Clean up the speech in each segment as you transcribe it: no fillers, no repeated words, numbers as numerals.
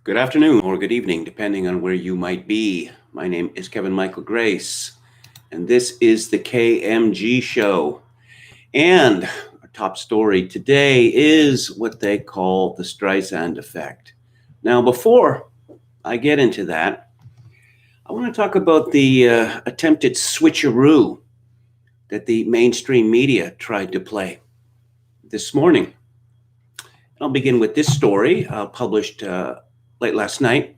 Good afternoon or good evening, depending on where you might be. My name is Kevin Michael Grace, and this is the KMG show. And our top story today is what they call the Streisand effect. Now, before I get into that, I want to talk about the attempted switcheroo that the mainstream media tried to play this morning. I'll begin with this story published late last night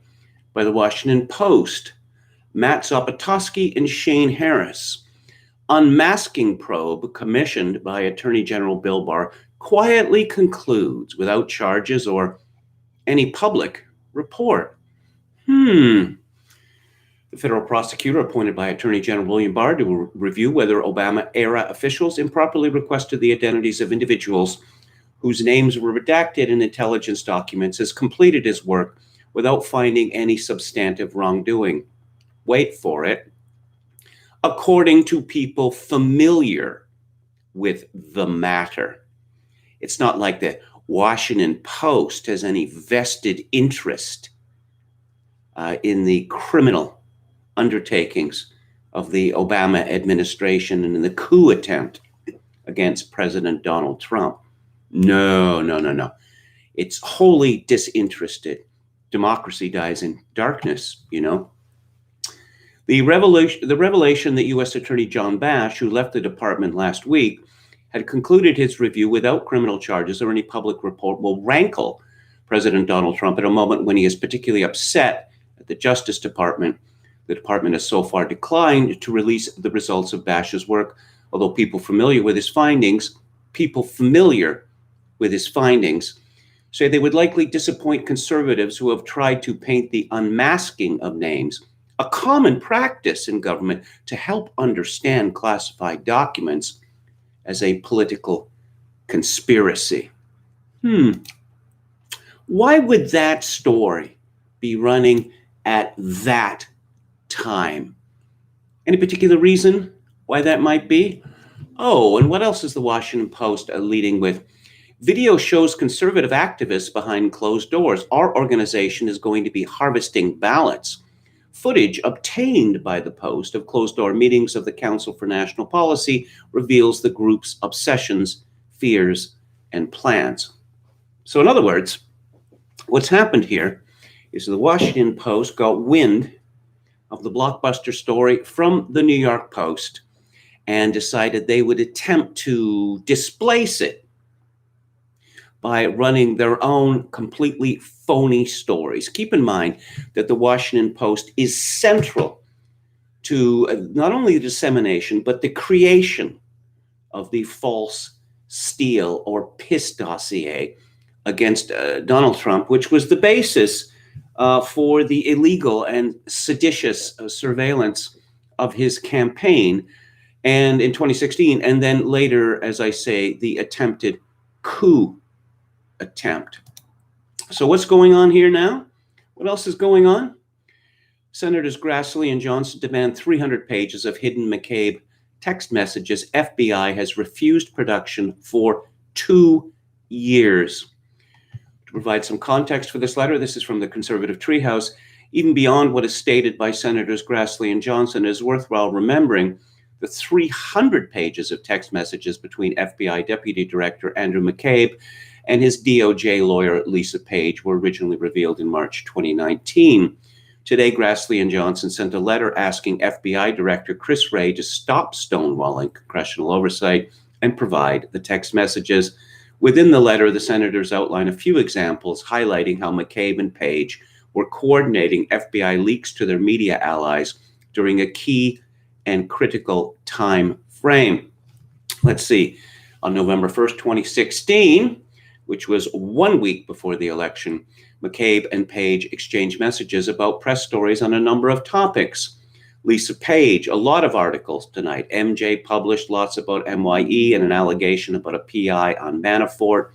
by the Washington Post. Matt Zapotosky and Shane Harris. Unmasking probe commissioned by Attorney General Bill Barr quietly concludes without charges or any public report. The federal prosecutor appointed by Attorney General William Barr to review whether Obama-era officials improperly requested the identities of individuals whose names were redacted in intelligence documents has completed his work without finding any substantive wrongdoing. Wait for it. According to people familiar with the matter. It's not like the Washington Post has any vested interest in the criminal undertakings of the Obama administration and in the coup attempt against President Donald Trump. No. It's wholly disinterested. Democracy dies in darkness, you know. The revelation that U.S. Attorney John Bash, who left the department last week, had concluded his review without criminal charges or any public report will rankle President Donald Trump at a moment when he is particularly upset at the Justice Department. The department has so far declined to release the results of Bash's work, although people familiar with his findings say they would likely disappoint conservatives who have tried to paint the unmasking of names, a common practice in government to help understand classified documents, as a political conspiracy. Why would that story be running at that time? Any particular reason why that might be? Oh, and what else is the Washington Post leading with? Video shows conservative activists behind closed doors. Our organization is going to be harvesting ballots. Footage obtained by the Post of closed-door meetings of the Council for National Policy reveals the group's obsessions, fears, and plans. So in other words, what's happened here is the Washington Post got wind of the blockbuster story from the New York Post and decided they would attempt to displace it by running their own completely phony stories. Keep in mind that the Washington Post is central to not only the dissemination, but the creation of the false Steele or Piss dossier against Donald Trump, which was the basis for the illegal and seditious surveillance of his campaign, and in 2016, and then later, as I say, the attempted coup attempt. So what's going on here now? What else is going on? Senators Grassley and Johnson demand 300 pages of hidden McCabe text messages. FBI has refused production for 2 years. To provide some context for this letter, this is from the Conservative Treehouse. Even beyond what is stated by Senators Grassley and Johnson, it is worthwhile remembering the 300 pages of text messages between FBI Deputy Director Andrew McCabe and his DOJ lawyer, Lisa Page, were originally revealed in March 2019. Today, Grassley and Johnson sent a letter asking FBI Director Chris Wray to stop stonewalling congressional oversight and provide the text messages. Within the letter, the senators outline a few examples highlighting how McCabe and Page were coordinating FBI leaks to their media allies during a key and critical time frame. Let's see. On November 1st, 2016, which was 1 week before the election, McCabe and Page exchanged messages about press stories on a number of topics. Lisa Page, a lot of articles tonight. MJ published lots about MYE and an allegation about a PI on Manafort.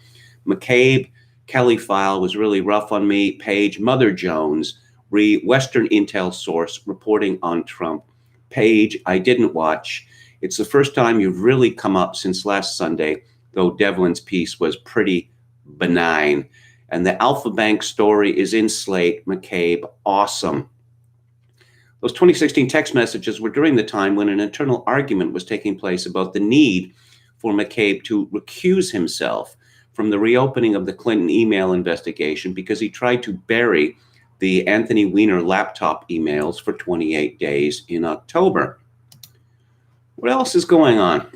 McCabe, Kelly file was really rough on me. Page, Mother Jones, Western Intel source reporting on Trump. Page, I didn't watch. It's the first time you've really come up since last Sunday, though Devlin's piece was pretty benign. And the Alpha Bank story is in Slate. McCabe, awesome. Those 2016 text messages were during the time when an internal argument was taking place about the need for McCabe to recuse himself from the reopening of the Clinton email investigation because he tried to bury the Anthony Weiner laptop emails for 28 days in October. What else is going on?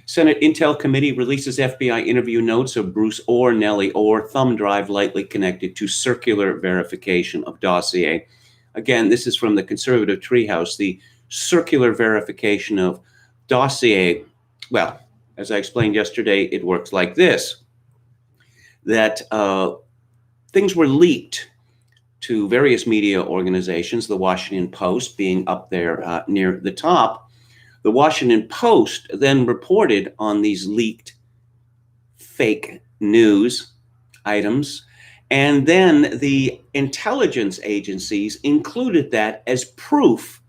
Senate Intel Committee releases FBI interview notes of Bruce Orr, Nellie Orr, thumb drive likely connected to circular verification of dossier. Again, this is from the conservative treehouse, the circular verification of dossier. Well, as I explained yesterday, it works like this, that things were leaked to various media organizations, the Washington Post being up there near the top. The Washington Post then reported on these leaked fake news items, and then the intelligence agencies included that as proof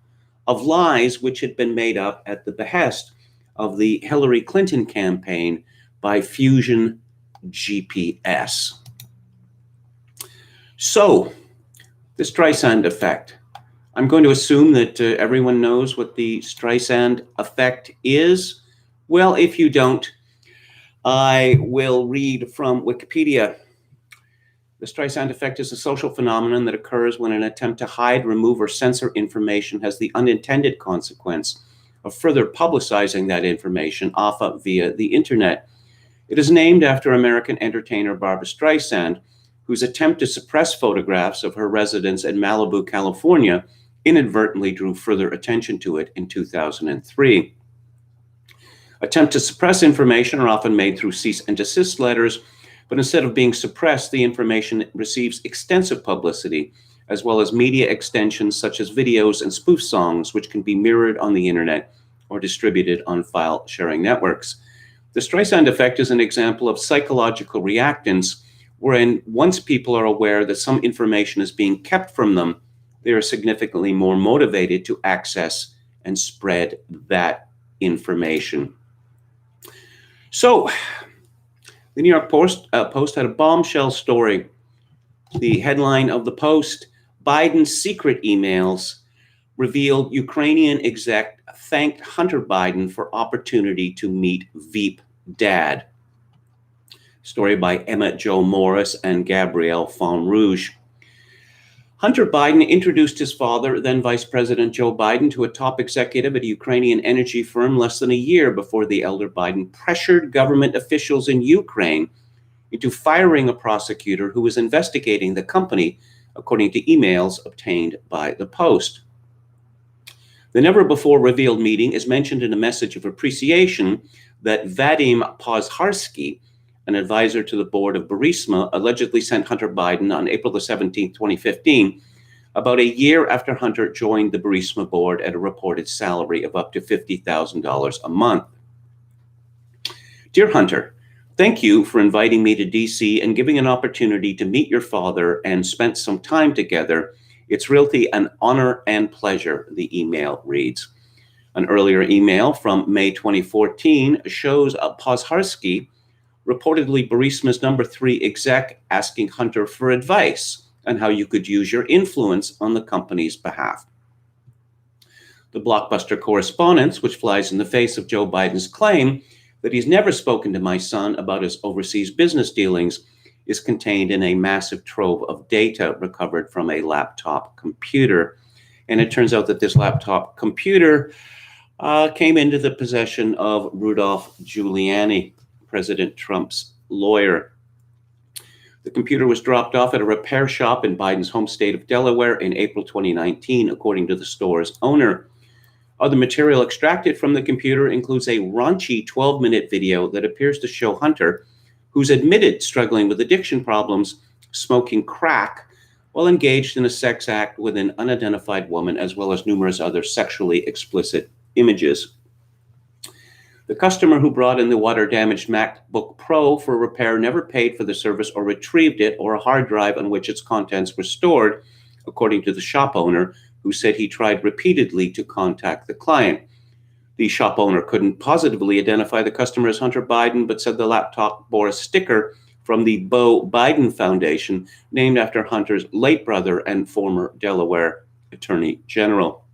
of lies which had been made up at the behest of the Hillary Clinton campaign by Fusion GPS. So, the Streisand effect. I'm going to assume that everyone knows what the Streisand effect is. Well, if you don't, I will read from Wikipedia. The Streisand effect is a social phenomenon that occurs when an attempt to hide, remove, or censor information has the unintended consequence of further publicizing that information often via the internet. It is named after American entertainer Barbra Streisand, whose attempt to suppress photographs of her residence in Malibu, California, inadvertently drew further attention to it in 2003. Attempts to suppress information are often made through cease and desist letters, but instead of being suppressed, the information receives extensive publicity, as well as media extensions such as videos and spoof songs, which can be mirrored on the internet or distributed on file sharing networks. The Streisand effect is an example of psychological reactance, wherein once people are aware that some information is being kept from them, they are significantly more motivated to access and spread that information. So, the New York Post had a bombshell story. The headline of the Post, Biden's secret emails revealed Ukrainian exec thanked Hunter Biden for opportunity to meet Veep dad. Story by Emma Jo Morris and Gabrielle Fonrouge. Hunter Biden introduced his father, then Vice President Joe Biden, to a top executive at a Ukrainian energy firm less than a year before the elder Biden pressured government officials in Ukraine into firing a prosecutor who was investigating the company, according to emails obtained by the Post. The never-before-revealed meeting is mentioned in a message of appreciation that Vadim Pozharsky, an advisor to the board of Burisma, allegedly sent Hunter Biden on April the 17th, 2015, about a year after Hunter joined the Burisma board at a reported salary of up to $50,000 a month. Dear Hunter, thank you for inviting me to DC and giving an opportunity to meet your father and spent some time together. It's really an honor and pleasure, the email reads. An earlier email from May 2014 shows Pozharsky, reportedly Burisma's number 3 exec, asking Hunter for advice on how you could use your influence on the company's behalf. The blockbuster correspondence, which flies in the face of Joe Biden's claim that he's never spoken to my son about his overseas business dealings, is contained in a massive trove of data recovered from a laptop computer. And it turns out that this laptop computer came into the possession of Rudolph Giuliani, President Trump's lawyer. The computer was dropped off at a repair shop in Biden's home state of Delaware in April 2019, according to the store's owner. Other material extracted from the computer includes a raunchy 12-minute video that appears to show Hunter, who's admitted struggling with addiction problems, smoking crack while engaged in a sex act with an unidentified woman, as well as numerous other sexually explicit images. The customer who brought in the water-damaged MacBook Pro for repair never paid for the service or retrieved it or a hard drive on which its contents were stored, according to the shop owner, who said he tried repeatedly to contact the client. The shop owner couldn't positively identify the customer as Hunter Biden, but said the laptop bore a sticker from the Beau Biden Foundation, named after Hunter's late brother and former Delaware Attorney General.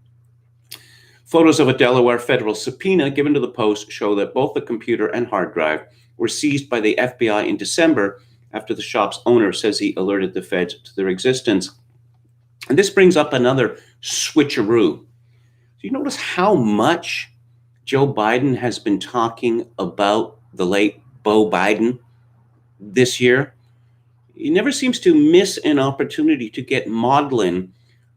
Photos of a Delaware federal subpoena given to the Post show that both the computer and hard drive were seized by the FBI in December after the shop's owner says he alerted the feds to their existence. And this brings up another switcheroo. Do you notice how much Joe Biden has been talking about the late Beau Biden this year? He never seems to miss an opportunity to get maudlin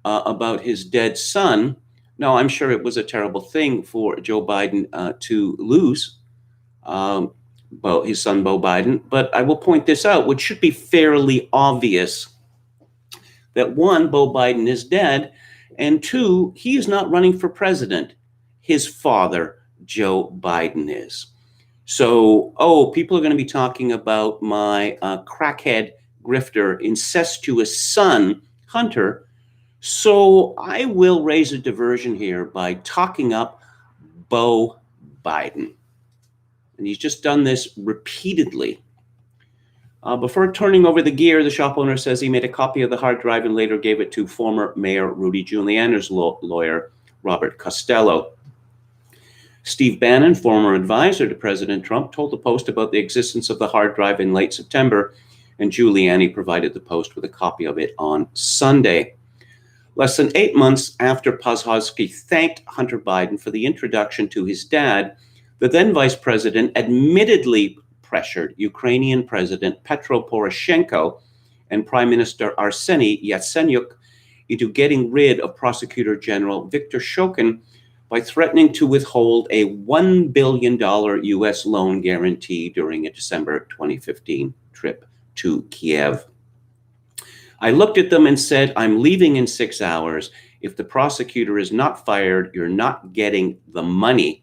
about his dead son. Now, I'm sure it was a terrible thing for Joe Biden to lose his son, Beau Biden. But I will point this out, which should be fairly obvious, that one, Beau Biden is dead, and two, he is not running for president. His father, Joe Biden, is. So, people are going to be talking about my crackhead, grifter, incestuous son, Hunter. So I will raise a diversion here by talking up Beau Biden. And he's just done this repeatedly. Before turning over the gear, the shop owner says he made a copy of the hard drive and later gave it to former Mayor Rudy Giuliani's lawyer, Robert Costello. Steve Bannon, former advisor to President Trump, told the Post about the existence of the hard drive in late September, and Giuliani provided the Post with a copy of it on Sunday. Less than 8 months after Pozhovsky thanked Hunter Biden for the introduction to his dad, the then vice president admittedly pressured Ukrainian President Petro Poroshenko and Prime Minister Arseniy Yatsenyuk into getting rid of Prosecutor General Viktor Shokin by threatening to withhold a $1 billion U.S. loan guarantee during a December 2015 trip to Kiev. I looked at them and said, I'm leaving in 6 hours. If the prosecutor is not fired, you're not getting the money.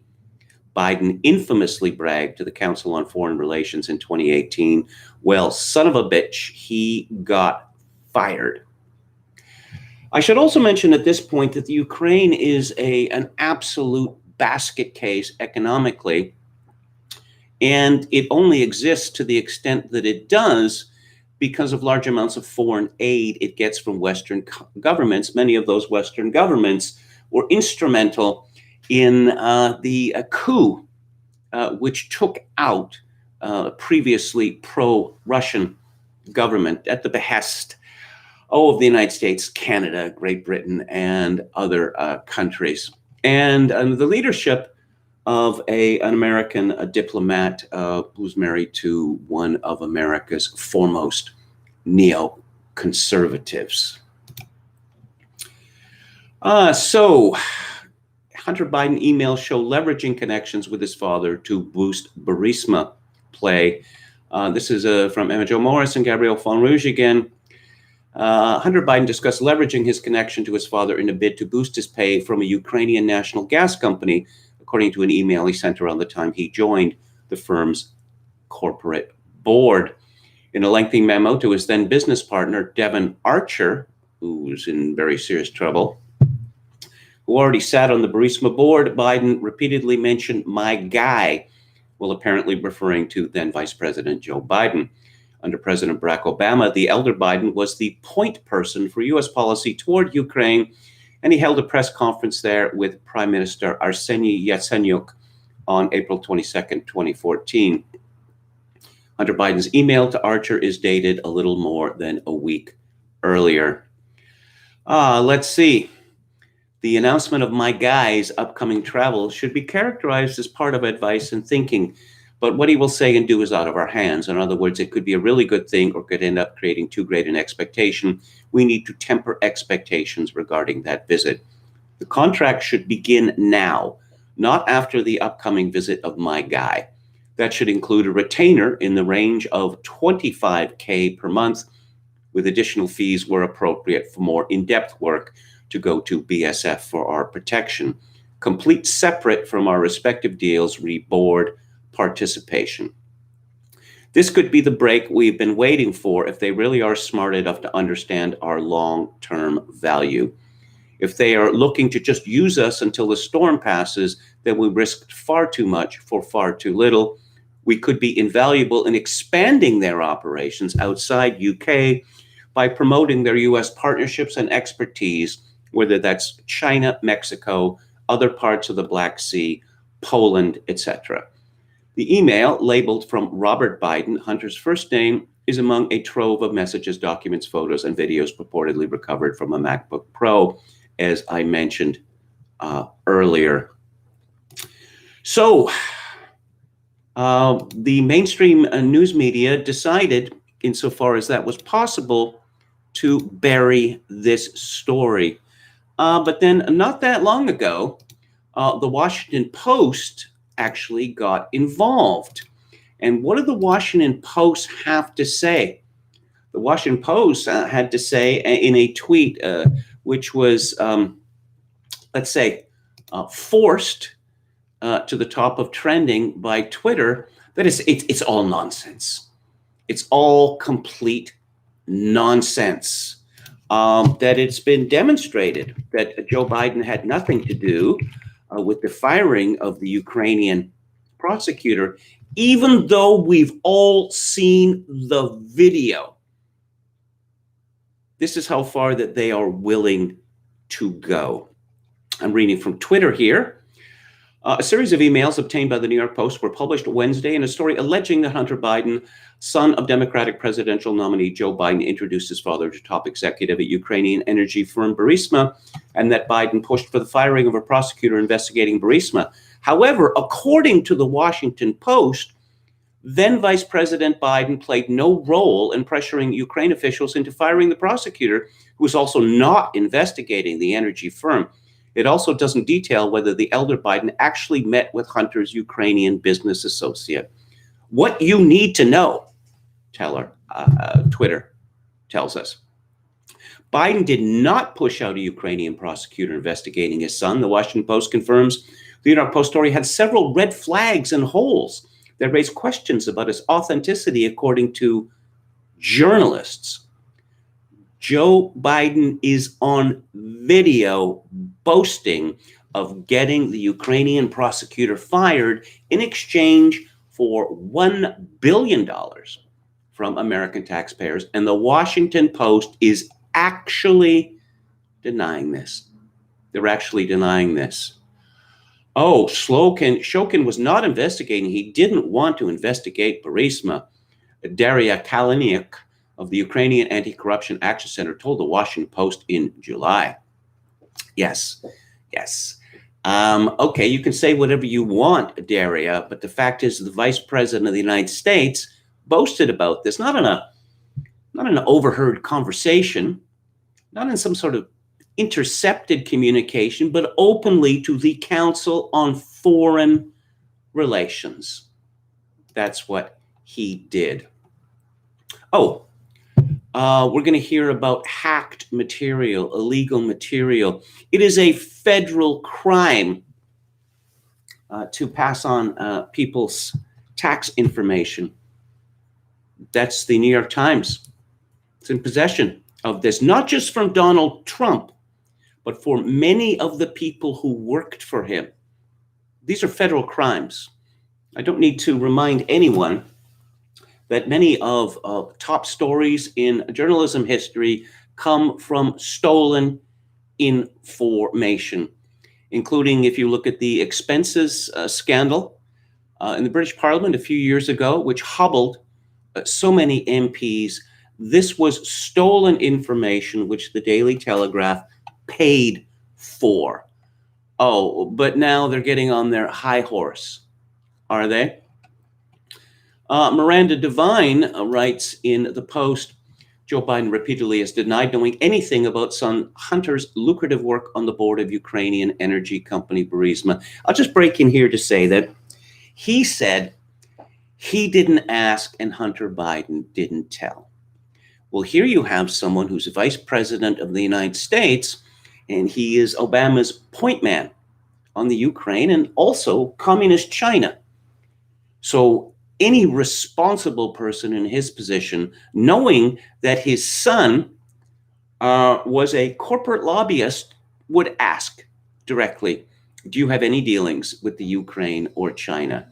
Biden infamously bragged to the Council on Foreign Relations in 2018. Well, son of a bitch, he got fired. I should also mention at this point that the Ukraine is an absolute basket case economically, and it only exists to the extent that it does because of large amounts of foreign aid it gets from Western governments. Many of those Western governments were instrumental in the coup, which took out previously pro-Russian government at the behest of the United States, Canada, Great Britain, and other countries. And the leadership of an American diplomat who's married to one of America's foremost neoconservatives. So Hunter Biden emails show leveraging connections with his father to boost Burisma play. This is from Emma Jo Morris and Gabrielle Fonrouge again. Hunter Biden discussed leveraging his connection to his father in a bid to boost his pay from a Ukrainian national gas company, according to an email he sent around the time he joined the firm's corporate board. In a lengthy memo to his then business partner, Devon Archer, who was in very serious trouble, who already sat on the Burisma board, Biden repeatedly mentioned my guy, while apparently referring to then Vice President Joe Biden. Under President Barack Obama, the elder Biden was the point person for U.S. policy toward Ukraine, and he held a press conference there with Prime Minister Arseniy Yatsenyuk on April 22nd, 2014. Hunter Biden's email to Archer is dated a little more than a week earlier. Let's see. The announcement of my guy's upcoming travel should be characterized as part of advice and thinking, but what he will say and do is out of our hands. In other words, it could be a really good thing or could end up creating too great an expectation. We need to temper expectations regarding that visit. The contract should begin now, not after the upcoming visit of my guy. That should include a retainer in the range of $25,000 per month, with additional fees where appropriate for more in-depth work to go to BSF for our protection, complete separate from our respective deals, board participation. This could be the break we've been waiting for if they really are smart enough to understand our long-term value. If they are looking to just use us until the storm passes, then we risk far too much for far too little. we could be invaluable in expanding their operations outside UK by promoting their US partnerships and expertise, whether that's China, Mexico, other parts of the Black Sea, Poland, etc. The email, labeled from Robert Biden, Hunter's first name, is among a trove of messages, documents, photos, and videos purportedly recovered from a MacBook Pro, as I mentioned earlier. So the mainstream news media decided, insofar as that was possible, to bury this story. But then not that long ago, the Washington Post actually got involved. And what did the Washington Post have to say? The Washington Post had to say in a tweet, which was, let's say, forced to the top of trending by Twitter, that it's all nonsense. It's all complete nonsense. That it's been demonstrated that Joe Biden had nothing to do with the firing of the Ukrainian prosecutor, even though we've all seen the video. This is how far that they are willing to go. I'm reading from Twitter here. A series of emails obtained by the New York Post were published Wednesday in a story alleging that Hunter Biden, son of Democratic presidential nominee Joe Biden, introduced his father to top executive at Ukrainian energy firm Burisma, and that Biden pushed for the firing of a prosecutor investigating Burisma. However, according to the Washington Post, then Vice President Biden played no role in pressuring Ukraine officials into firing the prosecutor, who was also not investigating the energy firm. It also doesn't detail whether the elder Biden actually met with Hunter's Ukrainian business associate. What you need to know, Twitter tells us. Biden did not push out a Ukrainian prosecutor investigating his son. The Washington Post confirms the New York Post story had several red flags and holes that raised questions about its authenticity, according to journalists. Joe Biden is on video boasting of getting the Ukrainian prosecutor fired in exchange for $1 billion from American taxpayers. And the Washington Post is actually denying this. They're actually denying this. Oh, Shokin was not investigating. He didn't want to investigate Burisma. Daria Kaliniuk of the Ukrainian Anti-Corruption Action Center told the Washington Post in July. Yes. Okay, you can say whatever you want, Daria, but the fact is the Vice President of the United States boasted about this, not in an overheard conversation, not in some sort of intercepted communication, but openly to the Council on Foreign Relations. That's what he did. Oh, we're going to hear about hacked material, illegal material. It is a federal crime to pass on people's tax information. That's the New York Times. It's in possession of this, not just from Donald Trump, but for many of the people who worked for him. These are federal crimes. I don't need to remind anyone that many of top stories in journalism history come from stolen information, including, if you look at the expenses scandal in the British Parliament a few years ago, which hobbled so many MPs. This was stolen information which the Daily Telegraph paid for. Oh, but now they're getting on their high horse, are they? Miranda Devine writes in the Post, Joe Biden repeatedly has denied knowing anything about son Hunter's lucrative work on the board of Ukrainian energy company Burisma. I'll just break in here to say that he said he didn't ask and Hunter Biden didn't tell. Well, here you have someone who's vice president of the United States, and he is Obama's point man on the Ukraine and also communist China. So any responsible person in his position, knowing that his son was a corporate lobbyist, would ask directly, do you have any dealings with the Ukraine or China?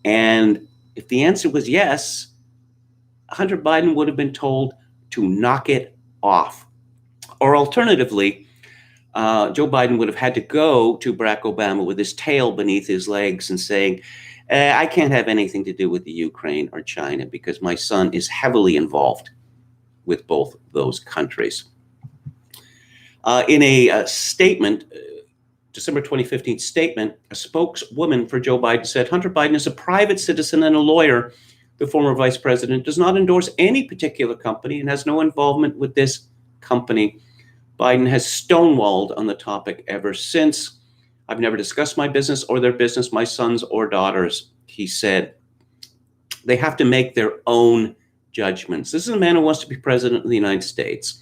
And If the answer was yes, Hunter Biden would have been told to knock it off. Or alternatively, Joe Biden would have had to go to Barack Obama with his tail beneath his legs and saying, I can't have anything to do with the Ukraine or China because my son is heavily involved with both those countries. In a statement, December 2015 statement, a spokeswoman for Joe Biden said, Hunter Biden is a private citizen and a lawyer. The former vice president does not endorse any particular company and has no involvement with this company. Biden has stonewalled on the topic ever since. I've never discussed my business or their business, my sons or daughters, he said. They have to make their own judgments. This is a man who wants to be president of the United States.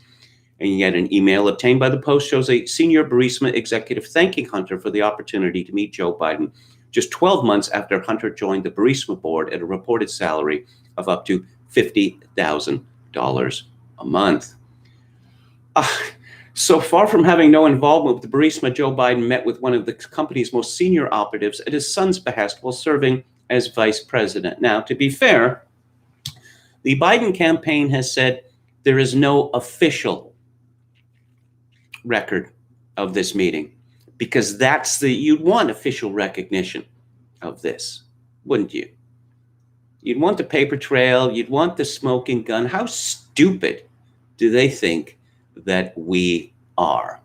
And yet an email obtained by the Post shows a senior Burisma executive thanking Hunter for the opportunity to meet Joe Biden just 12 months after Hunter joined the Burisma board at a reported salary of up to $50,000 a month. So far from having no involvement with the Burisma, Joe Biden met with one of the company's most senior operatives at his son's behest while serving as vice president. Now, to be fair, the Biden campaign has said there is no official record of this meeting because you'd want official recognition of this, wouldn't you? You'd want the paper trail, you'd want the smoking gun. How stupid do they think that we are?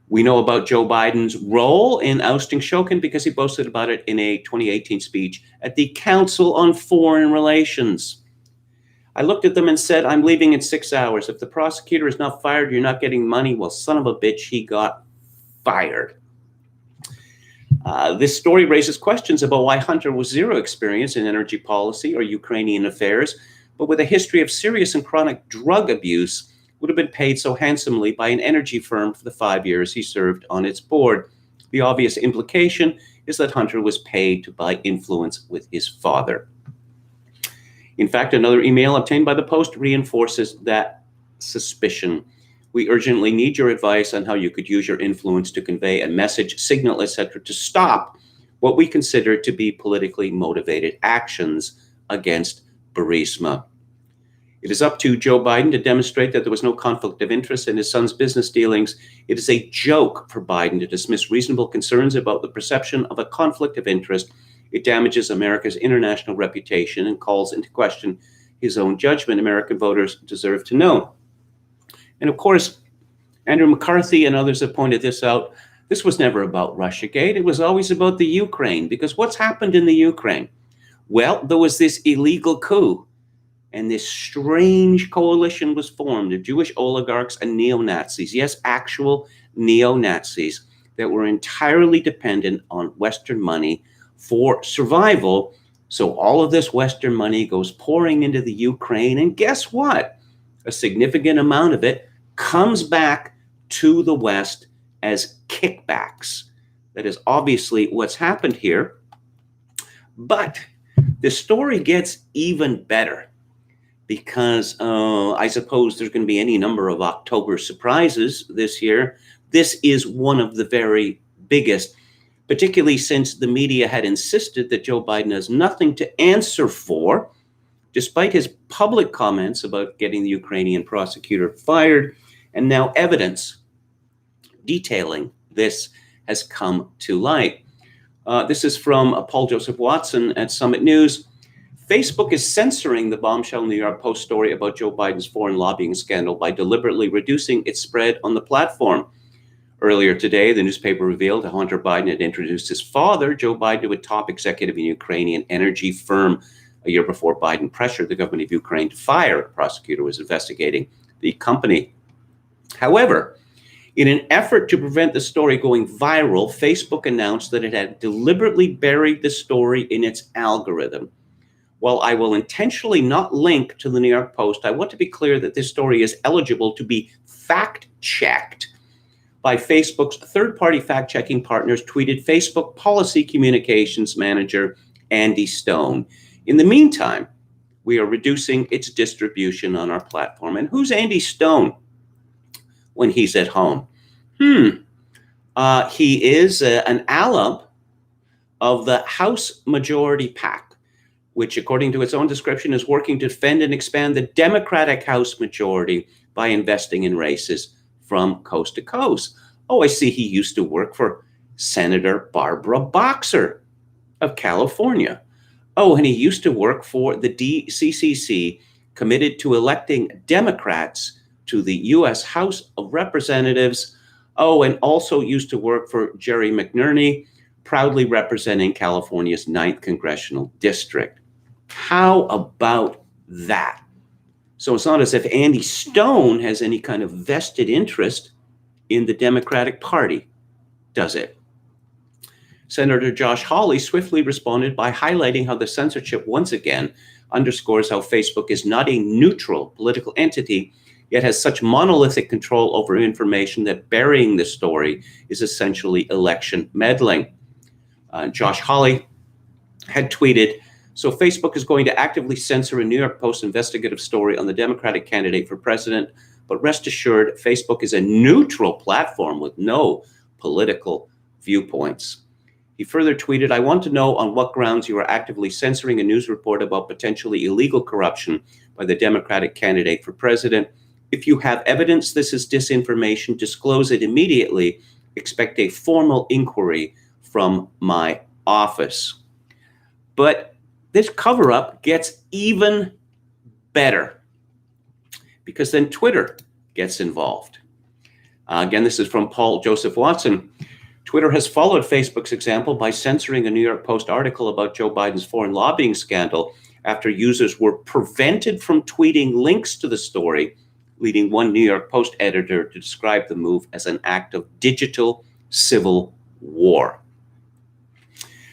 We know about Joe Biden's role in ousting Shokin because he boasted about it in a 2018 speech at the Council on Foreign Relations. I looked at them and said, I'm leaving in 6 hours. If the prosecutor is not fired, you're not getting money. Well, son of a bitch, he got fired. This story raises questions about why Hunter, with zero experience in energy policy or Ukrainian affairs, but with a history of serious and chronic drug abuse, would have been paid so handsomely by an energy firm for the 5 years he served on its board. The obvious implication is that Hunter was paid to buy influence with his father. In fact, another email obtained by the Post reinforces that suspicion. We urgently need your advice on how you could use your influence to convey a message, signal, etc., to stop what we consider to be politically motivated actions against Burisma. It is up to Joe Biden to demonstrate that there was no conflict of interest in his son's business dealings. It is a joke for Biden to dismiss reasonable concerns about the perception of a conflict of interest. It damages America's international reputation and calls into question his own judgment. American voters deserve to know. And of course, Andrew McCarthy and others have pointed this out. This was never about Russiagate. It was always about the Ukraine, because what's happened in the Ukraine? Well, there was this illegal coup, and this strange coalition was formed of Jewish oligarchs and neo-Nazis. Yes, actual neo-Nazis that were entirely dependent on Western money for survival. So all of this Western money goes pouring into the Ukraine, and guess what? A significant amount of it comes back to the West as kickbacks. That is obviously what's happened here. But the story gets even better because I suppose there's going to be any number of October surprises this year. This is one of the very biggest, particularly since the media had insisted that Joe Biden has nothing to answer for, despite his public comments about getting the Ukrainian prosecutor fired. And now evidence detailing this has come to light. This is from Paul Joseph Watson at Summit News. Facebook is censoring the bombshell New York Post story about Joe Biden's foreign lobbying scandal by deliberately reducing its spread on the platform. Earlier today, the newspaper revealed that Hunter Biden had introduced his father, Joe Biden, to a top executive in a Ukrainian energy firm a year before Biden pressured the government of Ukraine to fire a prosecutor who was investigating the company. However, in an effort to prevent the story going viral, Facebook announced that it had deliberately buried the story in its algorithm. While I will intentionally not link to the New York Post, I want to be clear that this story is eligible to be fact-checked by Facebook's third-party fact-checking partners, tweeted Facebook Policy Communications Manager Andy Stone. In the meantime, we are reducing its distribution on our platform. And who's Andy Stone when he's at home? He is an alum of the House Majority PAC, which, according to its own description, is working to defend and expand the Democratic House majority by investing in races from coast to coast. Oh, I see he used to work for Senator Barbara Boxer of California. Oh, and he used to work for the DCCC, committed to electing Democrats to the U.S. House of Representatives. Oh, and also used to work for Jerry McNerney, proudly representing California's 9th Congressional District. How about that? So it's not as if Andy Stone has any kind of vested interest in the Democratic Party, does it? Senator Josh Hawley swiftly responded by highlighting how the censorship once again underscores how Facebook is not a neutral political entity, yet has such monolithic control over information that burying the story is essentially election meddling. Josh Hawley had tweeted, "So Facebook is going to actively censor a New York Post investigative story on the Democratic candidate for president, but rest assured, Facebook is a neutral platform with no political viewpoints." He further tweeted, "I want to know on what grounds you are actively censoring a news report about potentially illegal corruption by the Democratic candidate for president. If you have evidence this is disinformation, disclose it immediately. Expect a formal inquiry from my office." But this cover-up gets even better, because then Twitter gets involved. Again, this is from Paul Joseph Watson. Twitter has followed Facebook's example by censoring a New York Post article about Joe Biden's foreign lobbying scandal after users were prevented from tweeting links to the story, leading one New York Post editor to describe the move as an act of digital civil war.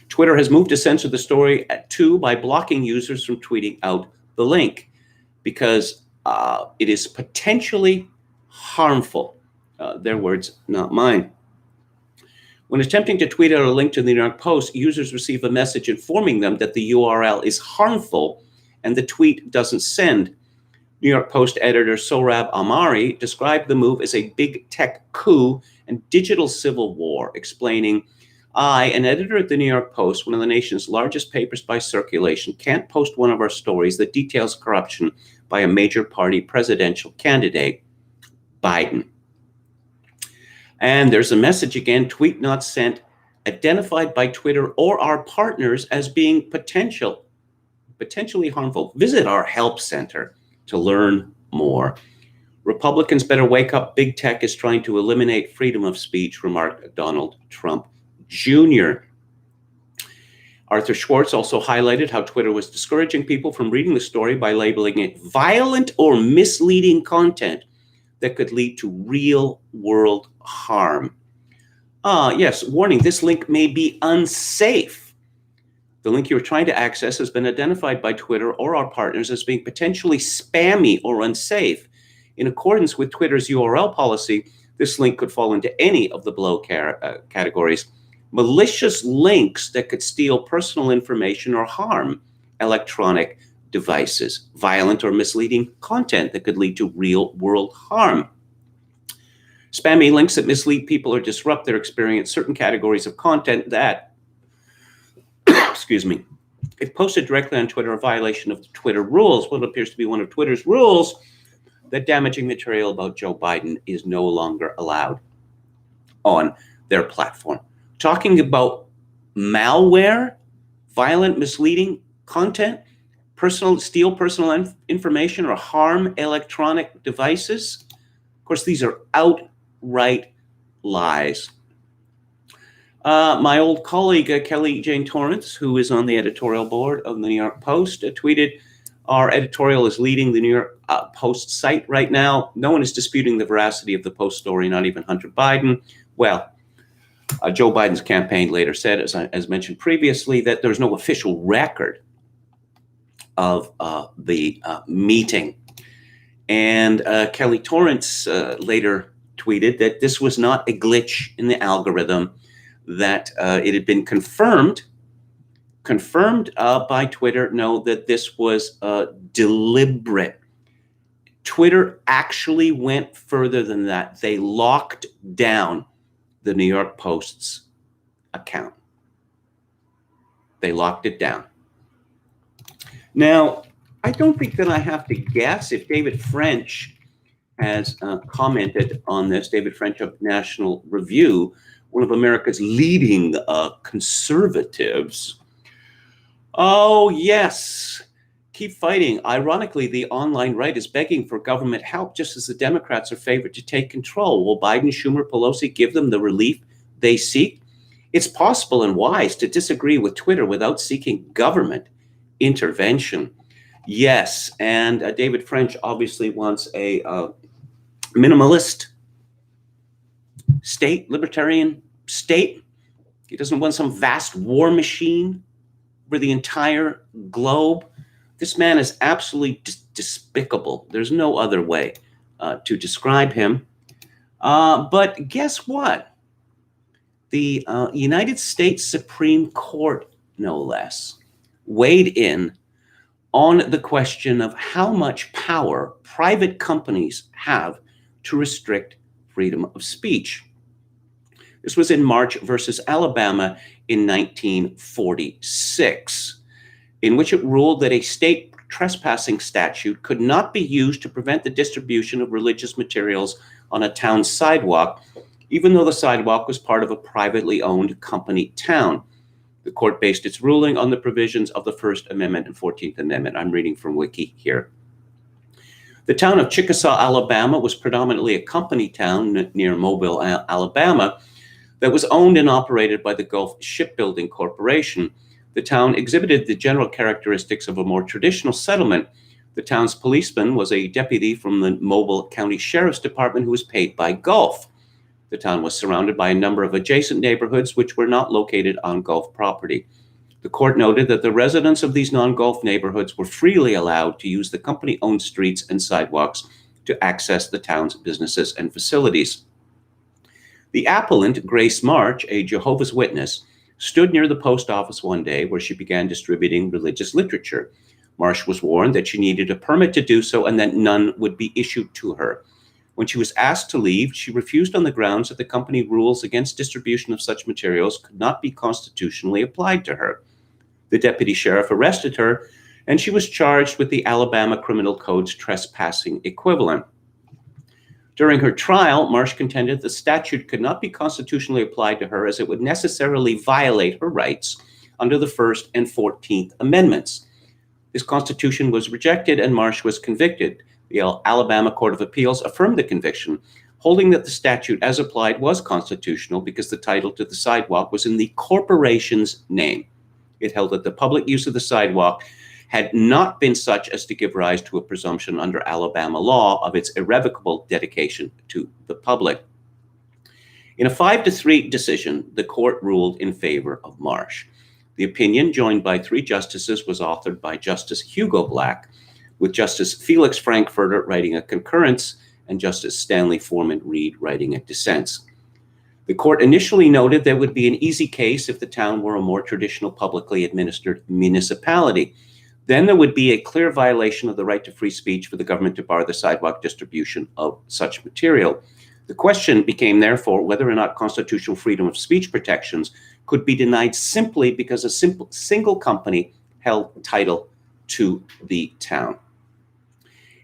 Twitter has moved to censor the story too by blocking users from tweeting out the link because it is potentially harmful. Their words, not mine. When attempting to tweet out a link to the New York Post, users receive a message informing them that the URL is harmful and the tweet doesn't send. New York Post editor Sohrab Ahmari described the move as a big tech coup and digital civil war, explaining, "I, an editor at the New York Post, one of the nation's largest papers by circulation, can't post one of our stories that details corruption by a major party presidential candidate, Biden." And there's a message again, tweet not sent, identified by Twitter or our partners as being potentially harmful. Visit our help center to learn more. Republicans better wake up. Big tech is trying to eliminate freedom of speech, remarked Donald Trump Jr. Arthur Schwartz also highlighted how Twitter was discouraging people from reading the story by labeling it violent or misleading content that could lead to real-world harm. Yes, warning, this link may be unsafe. The link you're trying to access has been identified by Twitter or our partners as being potentially spammy or unsafe. In accordance with Twitter's URL policy, this link could fall into any of the below categories. Malicious links that could steal personal information or harm electronic devices, violent or misleading content that could lead to real-world harm. Spammy links that mislead people or disrupt their experience, certain categories of content that, excuse me, if posted directly on Twitter, a violation of the Twitter rules, what appears to be one of Twitter's rules, that damaging material about Joe Biden is no longer allowed on their platform. Talking about malware, violent, misleading content, steal personal information or harm electronic devices. Of course, these are outright lies. My old colleague, Kelly Jane Torrance, who is on the editorial board of the New York Post, tweeted, "Our editorial is leading the New York Post site right now. No one is disputing the veracity of the Post story, not even Hunter Biden." Well, Joe Biden's campaign later said, as mentioned previously, that there's no official record of the meeting. And Kelly Torrance later tweeted that this was not a glitch in the algorithm, that it had been confirmed by Twitter, no, that this was deliberate. Twitter actually went further than that. They locked down the New York Post's account. They locked it down. Now, I don't think that I have to guess if David French has commented on this. David French of National Review, one of America's leading conservatives. Oh, yes. Keep fighting. Ironically, the online right is begging for government help, just as the Democrats are favored to take control. Will Biden, Schumer, Pelosi give them the relief they seek? It's possible and wise to disagree with Twitter without seeking government intervention. Yes, and David French obviously wants a minimalist state, libertarian state. He doesn't want some vast war machine over the entire globe. This man is absolutely despicable. There's no other way to describe him. But guess what? The United States Supreme Court, no less, weighed in on the question of how much power private companies have to restrict freedom of speech. This was in March versus Alabama in 1946, in which it ruled that a state trespassing statute could not be used to prevent the distribution of religious materials on a town sidewalk, even though the sidewalk was part of a privately owned company town. The court based its ruling on the provisions of the First Amendment and 14th Amendment. I'm reading from Wiki here. The town of Chickasaw, Alabama was predominantly a company town near Mobile, Alabama, that was owned and operated by the Gulf Shipbuilding Corporation. The town exhibited the general characteristics of a more traditional settlement. The town's policeman was a deputy from the Mobile County Sheriff's Department who was paid by Gulf. The town was surrounded by a number of adjacent neighborhoods which were not located on Gulf property. The court noted that the residents of these non-Gulf neighborhoods were freely allowed to use the company-owned streets and sidewalks to access the town's businesses and facilities. The appellant, Grace March, a Jehovah's Witness, stood near the post office one day where she began distributing religious literature. Marsh was warned that she needed a permit to do so and that none would be issued to her. When she was asked to leave, she refused on the grounds that the company rules against distribution of such materials could not be constitutionally applied to her. The deputy sheriff arrested her, and she was charged with the Alabama Criminal Code's trespassing equivalent. During her trial, Marsh contended the statute could not be constitutionally applied to her as it would necessarily violate her rights under the First and 14th Amendments. This constitution was rejected and Marsh was convicted. The Alabama Court of Appeals affirmed the conviction, holding that the statute as applied was constitutional because the title to the sidewalk was in the corporation's name. It held that the public use of the sidewalk had not been such as to give rise to a presumption under Alabama law of its irrevocable dedication to the public. In a 5-3 decision, the court ruled in favor of Marsh. The opinion, joined by 3 justices, was authored by Justice Hugo Black, with Justice Felix Frankfurter writing a concurrence and Justice Stanley Foreman Reed writing a dissent. The court initially noted there would be an easy case if the town were a more traditional publicly administered municipality. Then there would be a clear violation of the right to free speech for the government to bar the sidewalk distribution of such material. The question became, therefore, whether or not constitutional freedom of speech protections could be denied simply because a single company held title to the town.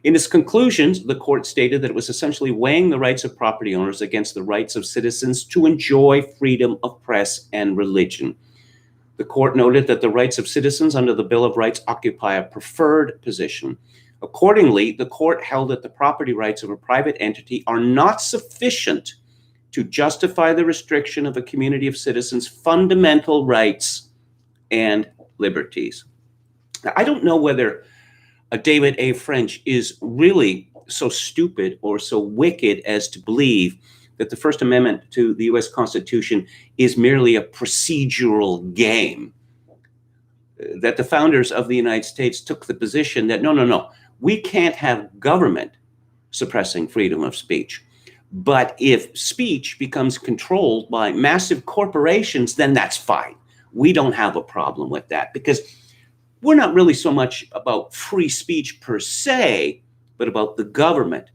In its conclusions, the court stated that it was essentially weighing the rights of property owners against the rights of citizens to enjoy freedom of press and religion. The court noted that the rights of citizens under the Bill of Rights occupy a preferred position. Accordingly, the court held that the property rights of a private entity are not sufficient to justify the restriction of a community of citizens' fundamental rights and liberties. Now, I don't know whether David A. French is really so stupid or so wicked as to believe that the First Amendment to the U.S. Constitution is merely a procedural game. That the founders of the United States took the position that no, we can't have government suppressing freedom of speech. But if speech becomes controlled by massive corporations, then that's fine. We don't have a problem with that because we're not really so much about free speech per se, but about the government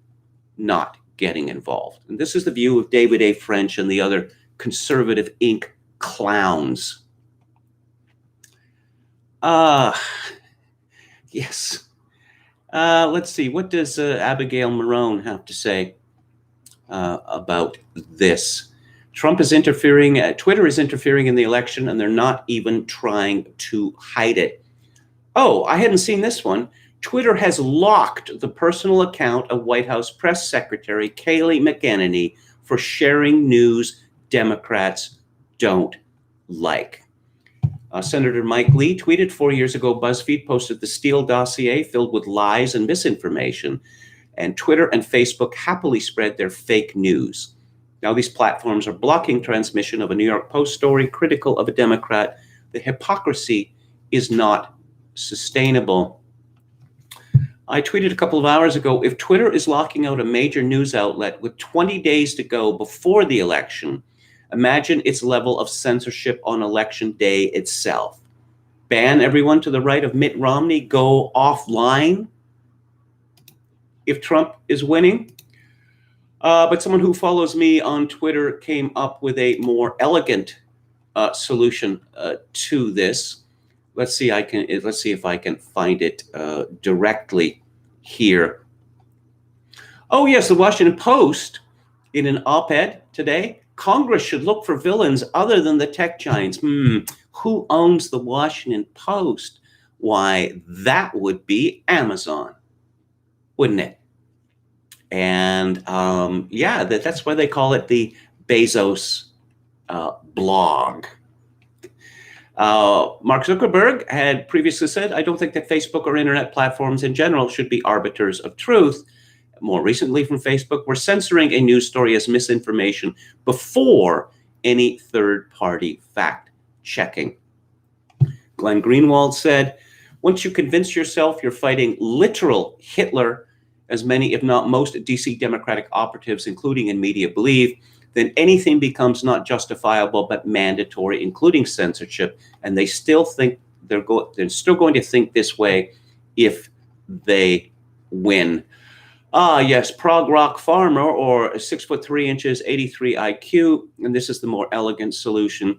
not getting involved. And this is the view of David A. French and the other conservative Inc. clowns. Yes. Let's see. What does Abigail Marone have to say about this? Trump is interfering, Twitter is interfering in the election, and they're not even trying to hide it. Oh, I hadn't seen this one. Twitter has locked the personal account of White House Press Secretary Kayleigh McEnany for sharing news Democrats don't like. Senator Mike Lee tweeted 4 years ago, BuzzFeed posted the Steele dossier filled with lies and misinformation, and Twitter and Facebook happily spread their fake news. Now these platforms are blocking transmission of a New York Post story critical of a Democrat. The hypocrisy is not sustainable. I tweeted a couple of hours ago, if Twitter is locking out a major news outlet with 20 days to go before the election, imagine its level of censorship on election day itself. Ban everyone to the right of Mitt Romney, go offline if Trump is winning. But someone who follows me on Twitter came up with a more elegant solution to this. Let's see if I can find it directly here. Oh yes, the Washington Post, in an op-ed today, Congress should look for villains other than the tech giants. Who owns the Washington Post? Why, that would be Amazon, wouldn't it? And yeah, that's why they call it the Bezos blog. Mark Zuckerberg had previously said, I don't think that Facebook or internet platforms in general should be arbiters of truth. More recently from Facebook, we're censoring a news story as misinformation before any third-party fact-checking. Glenn Greenwald said, once you convince yourself you're fighting literal Hitler, as many, if not most, DC Democratic operatives, including in media, believe, then anything becomes not justifiable but mandatory, including censorship, and they still think they're still going to think this way if they win. Yes, prog rock farmer, or 6'3", 83 IQ, and this is the more elegant solution.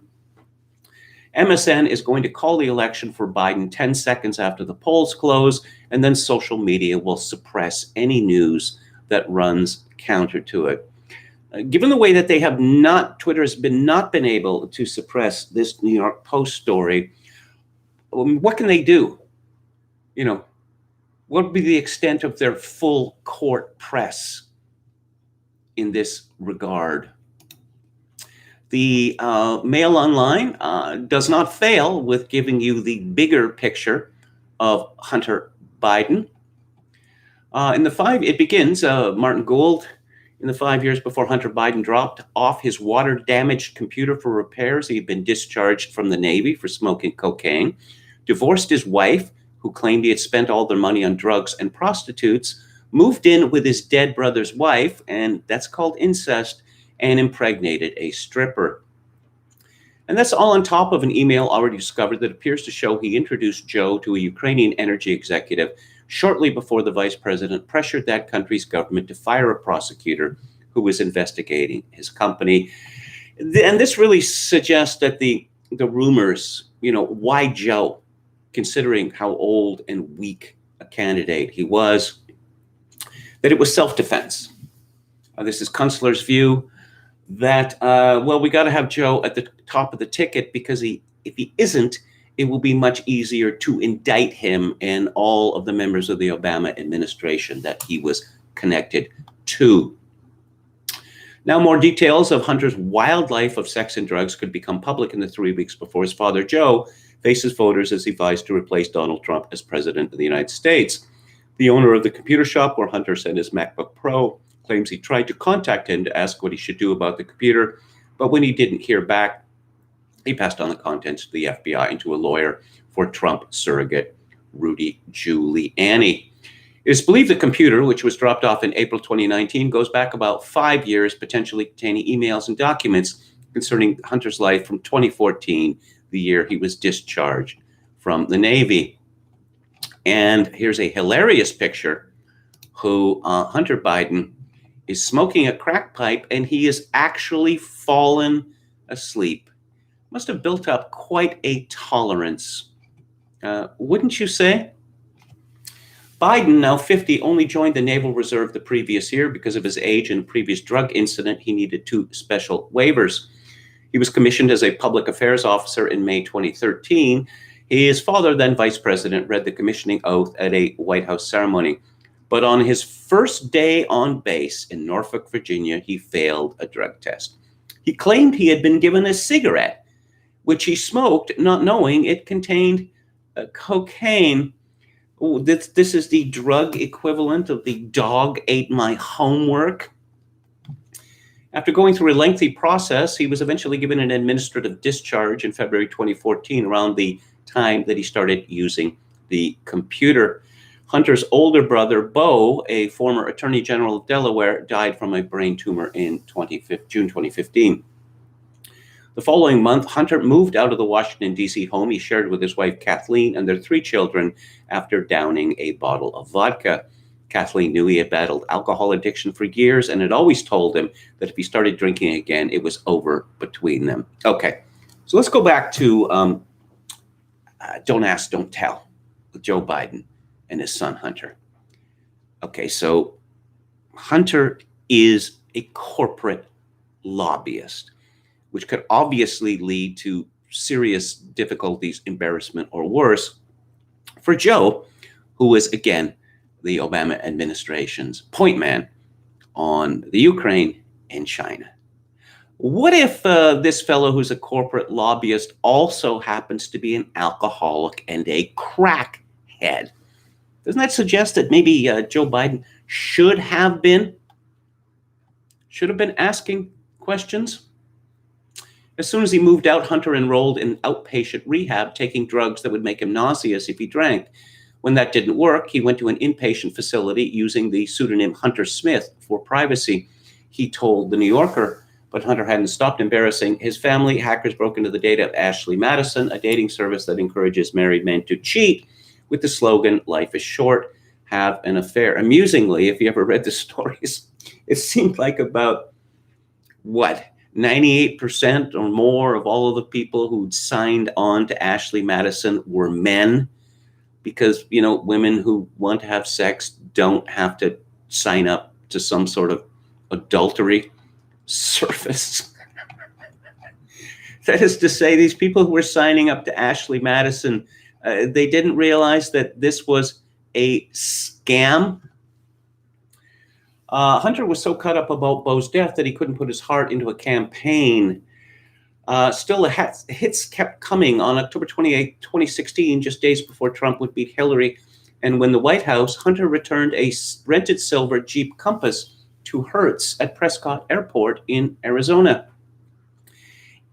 MSN is going to call the election for Biden 10 seconds after the polls close, and then social media will suppress any news that runs counter to it. Given the way that they have Twitter has not been able to suppress this New York Post story, what can they do? What would be the extent of their full court press in this regard? The Mail Online does not fail with giving you the bigger picture of Hunter Biden. It begins, Martin Gould, in the 5 years before Hunter Biden dropped off his water-damaged computer for repairs, he had been discharged from the Navy for smoking cocaine, divorced his wife, who claimed he had spent all their money on drugs and prostitutes, moved in with his dead brother's wife, and that's called incest, and impregnated a stripper. And that's all on top of an email already discovered that appears to show he introduced Joe to a Ukrainian energy executive shortly before the vice president pressured that country's government to fire a prosecutor who was investigating his company. And this really suggests that the rumors, why Joe, considering how old and weak a candidate he was, that it was self-defense. This is Kunstler's view that, we got to have Joe at the top of the ticket because if he isn't, it will be much easier to indict him and all of the members of the Obama administration that he was connected to. Now, more details of Hunter's wild life of sex and drugs could become public in the 3 weeks before his father, Joe, faces voters as he vies to replace Donald Trump as president of the United States. The owner of the computer shop where Hunter sent his MacBook Pro claims he tried to contact him to ask what he should do about the computer, but when he didn't hear back, he passed on the contents to the FBI and to a lawyer for Trump surrogate Rudy Giuliani. It is believed the computer, which was dropped off in April 2019, goes back about 5 years, potentially containing emails and documents concerning Hunter's life from 2014, the year he was discharged from the Navy. And here's a hilarious picture who Hunter Biden is smoking a crack pipe, and he is actually fallen asleep. Must have built up quite a tolerance, wouldn't you say? Biden, now 50, only joined the Naval Reserve the previous year because of his age and previous drug incident. He needed 2 special waivers. He was commissioned as a public affairs officer in May 2013. His father, then vice president, read the commissioning oath at a White House ceremony. But on his first day on base in Norfolk, Virginia, he failed a drug test. He claimed he had been given a cigarette, which he smoked, not knowing it contained cocaine. Oh, this is the drug equivalent of the dog ate my homework. After going through a lengthy process, he was eventually given an administrative discharge in February 2014, around the time that he started using the computer. Hunter's older brother, Bo, a former attorney general of Delaware, died from a brain tumor in June 2015. The following month, Hunter moved out of the Washington, D.C. home he shared with his wife, Kathleen, and their 3 children after downing a bottle of vodka. Kathleen knew he had battled alcohol addiction for years and had always told him that if he started drinking again, it was over between them. Okay, so let's go back to Don't Ask, Don't Tell with Joe Biden and his son, Hunter. Okay, so Hunter is a corporate lobbyist, which could obviously lead to serious difficulties, embarrassment, or worse for Joe, who was, again, the Obama administration's point man on the Ukraine and China. What if this fellow who's a corporate lobbyist also happens to be an alcoholic and a crackhead? Doesn't that suggest that maybe Joe Biden should have been asking questions? As soon as he moved out, Hunter enrolled in outpatient rehab, taking drugs that would make him nauseous if he drank. When that didn't work, he went to an inpatient facility using the pseudonym Hunter Smith for privacy. He told The New Yorker, but Hunter hadn't stopped embarrassing his family. Hackers broke into the data of Ashley Madison, a dating service that encourages married men to cheat with the slogan, "Life is short, have an affair." Amusingly, if you ever read the stories, it seemed like about, 98% or more of all of the people who'd signed on to Ashley Madison were men, because, women who want to have sex don't have to sign up to some sort of adultery service. That is to say, these people who were signing up to Ashley Madison, they didn't realize that this was a scam. Hunter was so caught up about Bo's death that he couldn't put his heart into a campaign. Still, the hits kept coming. On October 28, 2016, just days before Trump would beat Hillary, and when the White House, Hunter returned a rented silver Jeep Compass to Hertz at Prescott Airport in Arizona.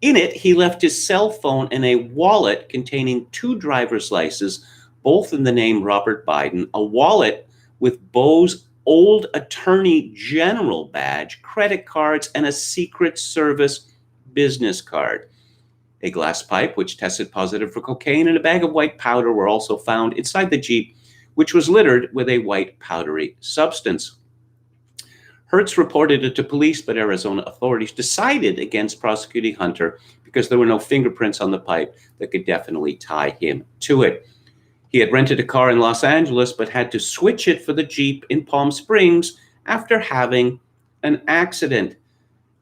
In it, he left his cell phone and a wallet containing 2 driver's licenses, both in the name Robert Biden, a wallet with Bo's old attorney general badge, credit cards, and a Secret Service business card. A glass pipe, which tested positive for cocaine, and a bag of white powder were also found inside the Jeep, which was littered with a white powdery substance. Hertz reported it to police, but Arizona authorities decided against prosecuting Hunter because there were no fingerprints on the pipe that could definitely tie him to it. He had rented a car in Los Angeles, but had to switch it for the Jeep in Palm Springs after having an accident.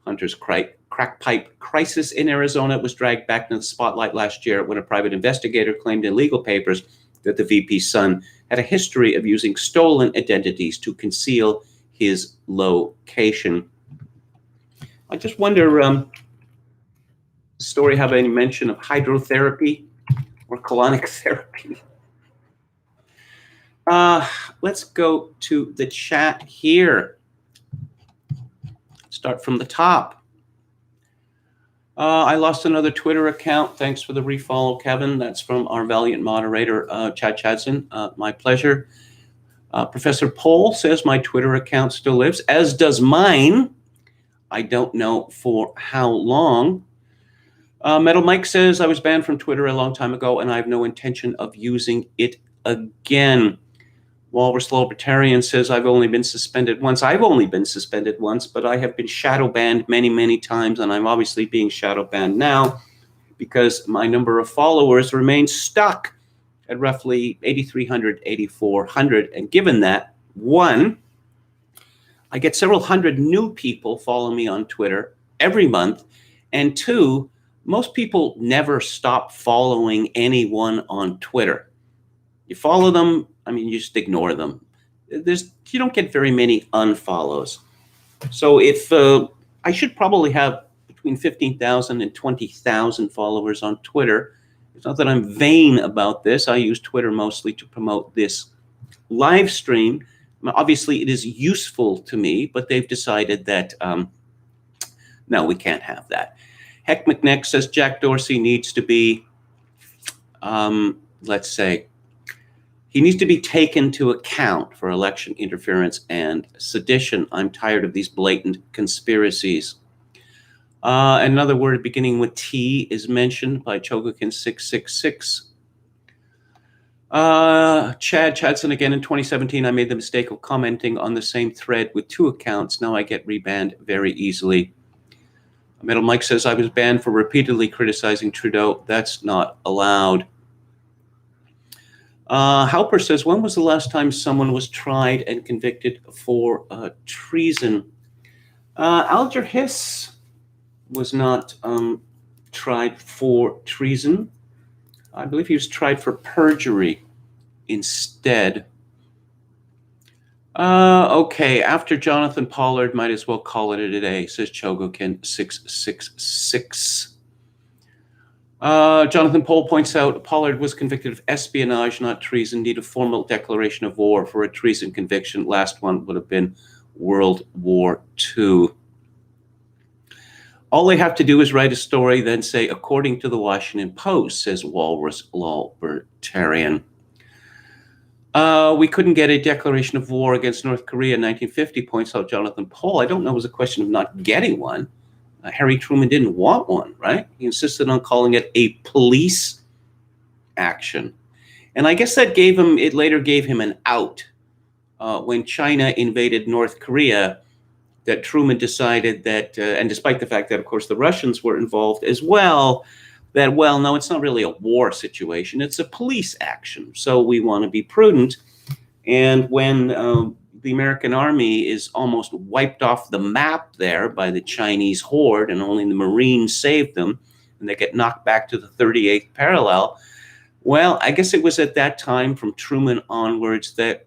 Hunter's crack pipe crisis in Arizona was dragged back into the spotlight last year when a private investigator claimed in legal papers that the VP's son had a history of using stolen identities to conceal his location. I just wonder, the story have any mention of hydrotherapy or colonic therapy? Let's go to the chat here. Start from the top. I lost another Twitter account. Thanks for the refollow, Kevin. That's from our valiant moderator, Chad Chadson. My pleasure. Professor Pohl says my Twitter account still lives, as does mine. I don't know for how long. Metal Mike says I was banned from Twitter a long time ago, and I have no intention of using it again. Walrus Libertarian says I've only been suspended once. I've only been suspended once, but I have been shadow banned many, many times, and I'm obviously being shadow banned now because my number of followers remains stuck at roughly 8,300, 8,400. And given that, one, I get several hundred new people follow me on Twitter every month. And two, most people never stop following anyone on Twitter. You follow them, I mean, you just ignore them. You don't get very many unfollows. So if I should probably have between 15,000 and 20,000 followers on Twitter. It's not that I'm vain about this. I use Twitter mostly to promote this live stream. Obviously, it is useful to me, but they've decided that, no, we can't have that. Heck McNeck says Jack Dorsey needs to be, let's say, he needs to be taken to account for election interference and sedition. I'm tired of these blatant conspiracies. Another word beginning with T is mentioned by Chogokin666. Chadson again in 2017, I made the mistake of commenting on the same thread with two accounts. Now I get rebanned very easily. Metal Mike says I was banned for repeatedly criticizing Trudeau. That's not allowed. Halper says, when was the last time someone was tried and convicted for treason? Alger Hiss was not tried for treason. I believe he was tried for perjury instead. Okay, after Jonathan Pollard, might as well call it a day, says Chogokin666. Jonathan Poll points out Pollard was convicted of espionage, not treason. Need a formal declaration of war for a treason conviction. Last one would have been World War II. All they have to do is write a story, then say, according to the Washington Post, says Walrus Libertarian. We couldn't get a declaration of war against North Korea in 1950, points out Jonathan Poll. I don't know it was a question of not getting one. Harry Truman didn't want one, right? He insisted on calling it a police action. And I guess that later gave him an out. When China invaded North Korea, that Truman decided that, and despite the fact that, of course, the Russians were involved as well, that, well, no, it's not really a war situation. It's a police action. So we want to be prudent. And when the American army is almost wiped off the map there by the Chinese horde, and only the Marines saved them, and they get knocked back to the 38th parallel, well, I guess it was at that time from Truman onwards that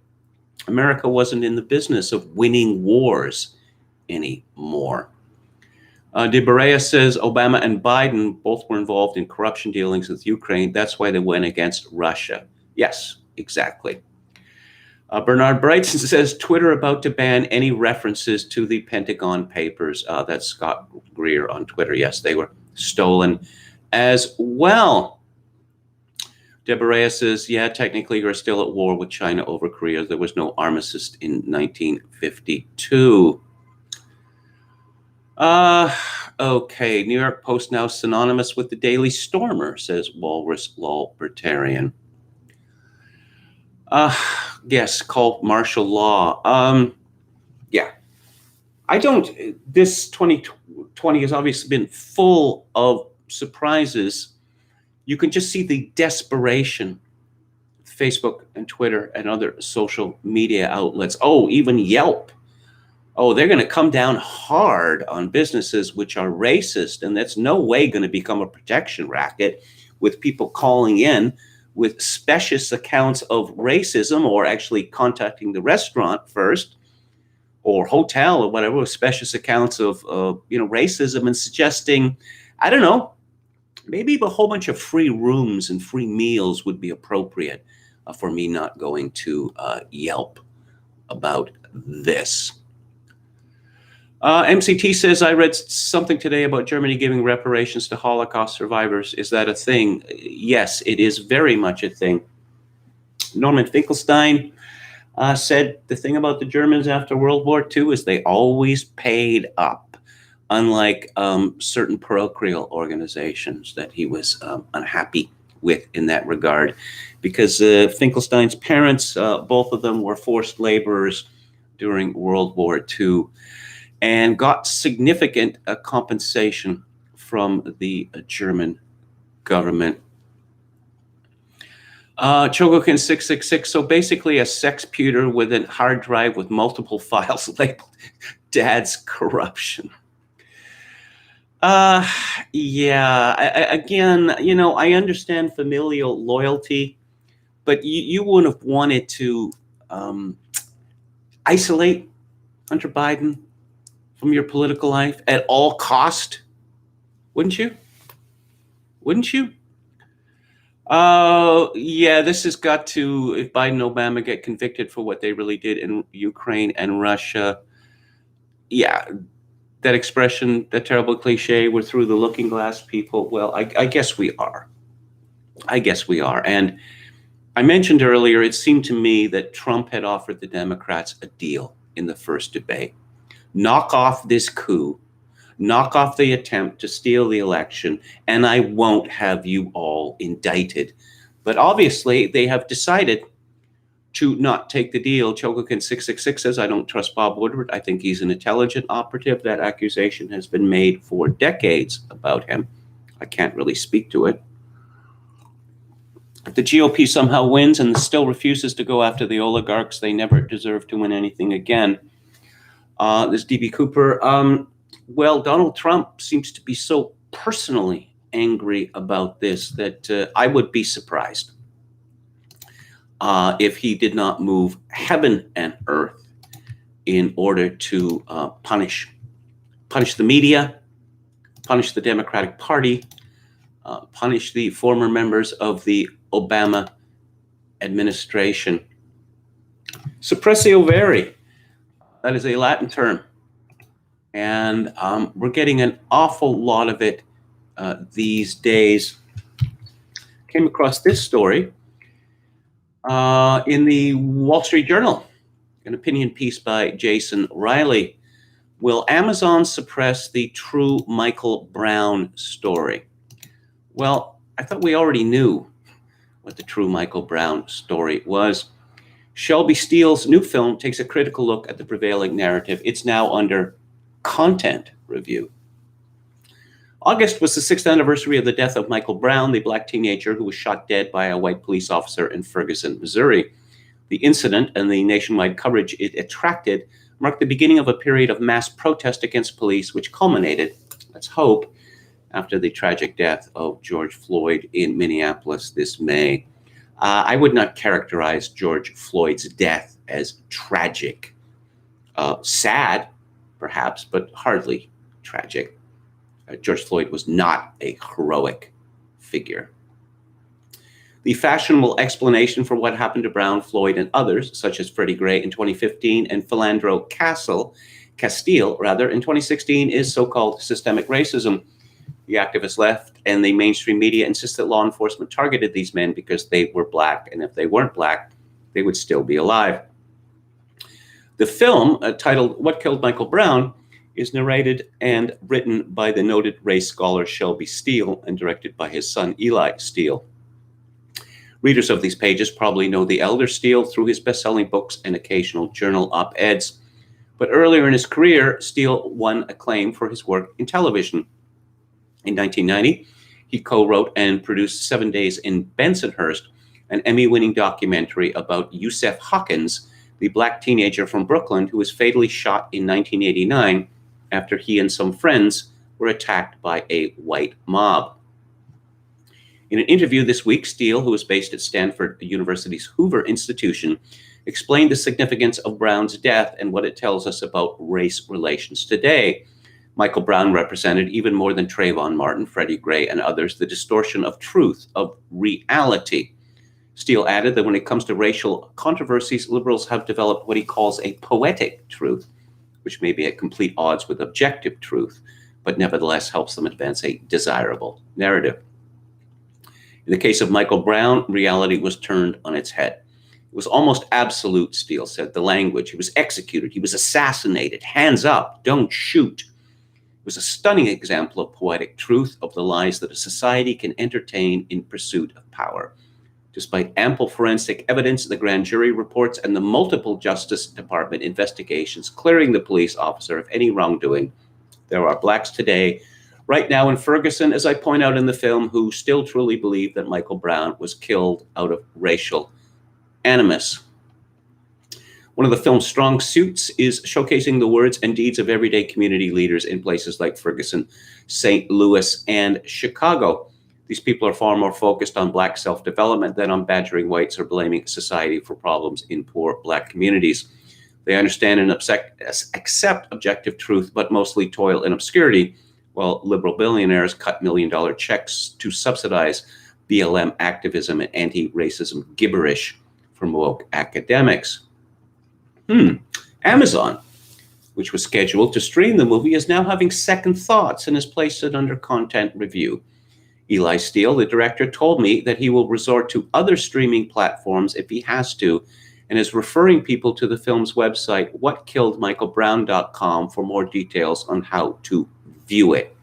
America wasn't in the business of winning wars anymore. De Berea says Obama and Biden both were involved in corruption dealings with Ukraine. That's why they went against Russia. Yes, exactly. Bernard Brightson says Twitter about to ban any references to the Pentagon Papers. That's Scott Greer on Twitter. Yes, they were stolen as well. Deborah says, yeah, technically you're still at war with China over Korea. There was no armistice in 1952. Okay, New York Post now synonymous with the Daily Stormer, says Walrus Libertarian. Yes, called martial law. Yeah. This 2020 has obviously been full of surprises. You can just see the desperation, Facebook and Twitter and other social media outlets. Oh, even Yelp. Oh, they're going to come down hard on businesses which are racist, and that's no way going to become a protection racket with people calling in with specious accounts of racism, or actually contacting the restaurant first or hotel or whatever with specious accounts of racism, and suggesting, I don't know, maybe a whole bunch of free rooms and free meals would be appropriate for me not going to Yelp about this. MCT says, I read something today about Germany giving reparations to Holocaust survivors. Is that a thing? Yes, it is very much a thing. Norman Finkelstein said the thing about the Germans after World War II is they always paid up, unlike certain parochial organizations that he was unhappy with in that regard, because Finkelstein's parents, both of them were forced laborers during World War II, and got significant compensation from the German government. Chogokin 666. So basically a sex pewter with a hard drive with multiple files labeled Dad's Corruption. Yeah, again, I understand familial loyalty, but you wouldn't have wanted to isolate Hunter Biden from your political life at all cost, wouldn't you? Wouldn't you? Yeah, this has got to, if Biden and Obama get convicted for what they really did in Ukraine and Russia, yeah, that expression, that terrible cliche, we're through the looking glass, people. Well, I guess we are. I guess we are. And I mentioned earlier, it seemed to me that Trump had offered the Democrats a deal in the first debate. Knock off this coup, knock off the attempt to steal the election, and I won't have you all indicted. But obviously, they have decided to not take the deal. Chogokin 666 says, I don't trust Bob Woodward. I think he's an intelligent operative. That accusation has been made for decades about him. I can't really speak to it. If the GOP somehow wins and still refuses to go after the oligarchs, they never deserve to win anything again. This DB Cooper. Well, Donald Trump seems to be so personally angry about this that I would be surprised if he did not move heaven and earth in order to punish the media, punish the Democratic Party, punish the former members of the Obama administration. Suppressio veri, that is a Latin term. And we're getting an awful lot of it these days. Came across this story in the Wall Street Journal, an opinion piece by Jason Riley. Will Amazon suppress the true Michael Brown story? Well, I thought we already knew what the true Michael Brown story was. Shelby Steele's new film takes a critical look at the prevailing narrative. It's now under content review. August was the 6th anniversary of the death of Michael Brown, the black teenager who was shot dead by a white police officer in Ferguson, Missouri. The incident and the nationwide coverage it attracted marked the beginning of a period of mass protest against police, which culminated, let's hope, after the tragic death of George Floyd in Minneapolis this May. I would not characterize George Floyd's death as tragic. Sad, perhaps, but hardly tragic. George Floyd was not a heroic figure. The fashionable explanation for what happened to Brown, Floyd, and others, such as Freddie Gray in 2015 and Philandro Castile in 2016, is so-called systemic racism. The activist left and the mainstream media insist that law enforcement targeted these men because they were black, and if they weren't black, they would still be alive. The film, titled What Killed Michael Brown, is narrated and written by the noted race scholar Shelby Steele and directed by his son Eli Steele. Readers of these pages probably know the elder Steele through his best-selling books and occasional journal op-eds. But earlier in his career, Steele won acclaim for his work in television. In 1990, he co-wrote and produced 7 Days in Bensonhurst, an Emmy-winning documentary about Yusef Hawkins, the black teenager from Brooklyn who was fatally shot in 1989 after he and some friends were attacked by a white mob. In an interview this week, Steele, who is based at Stanford University's Hoover Institution, explained the significance of Brown's death and what it tells us about race relations today. Michael Brown represented, even more than Trayvon Martin, Freddie Gray, and others, the distortion of truth, of reality. Steele added that when it comes to racial controversies, liberals have developed what he calls a poetic truth, which may be at complete odds with objective truth, but nevertheless helps them advance a desirable narrative. In the case of Michael Brown, reality was turned on its head. It was almost absolute, Steele said, the language. He was executed. He was assassinated. Hands up. Don't shoot. It was a stunning example of poetic truth, of the lies that a society can entertain in pursuit of power. Despite ample forensic evidence, the grand jury reports, and the multiple Justice Department investigations clearing the police officer of any wrongdoing, there are blacks today right now in Ferguson, as I point out in the film, who still truly believe that Michael Brown was killed out of racial animus. One of the film's strong suits is showcasing the words and deeds of everyday community leaders in places like Ferguson, St. Louis, and Chicago. These people are far more focused on Black self-development than on badgering whites or blaming society for problems in poor Black communities. They understand and accept objective truth, but mostly toil in obscurity, while liberal billionaires cut million-dollar checks to subsidize BLM activism and anti-racism gibberish from woke academics. Amazon, which was scheduled to stream the movie, is now having second thoughts and has placed it under content review. Eli Steele, the director, told me that he will resort to other streaming platforms if he has to, and is referring people to the film's website, whatkilledmichaelbrown.com, for more details on how to view it.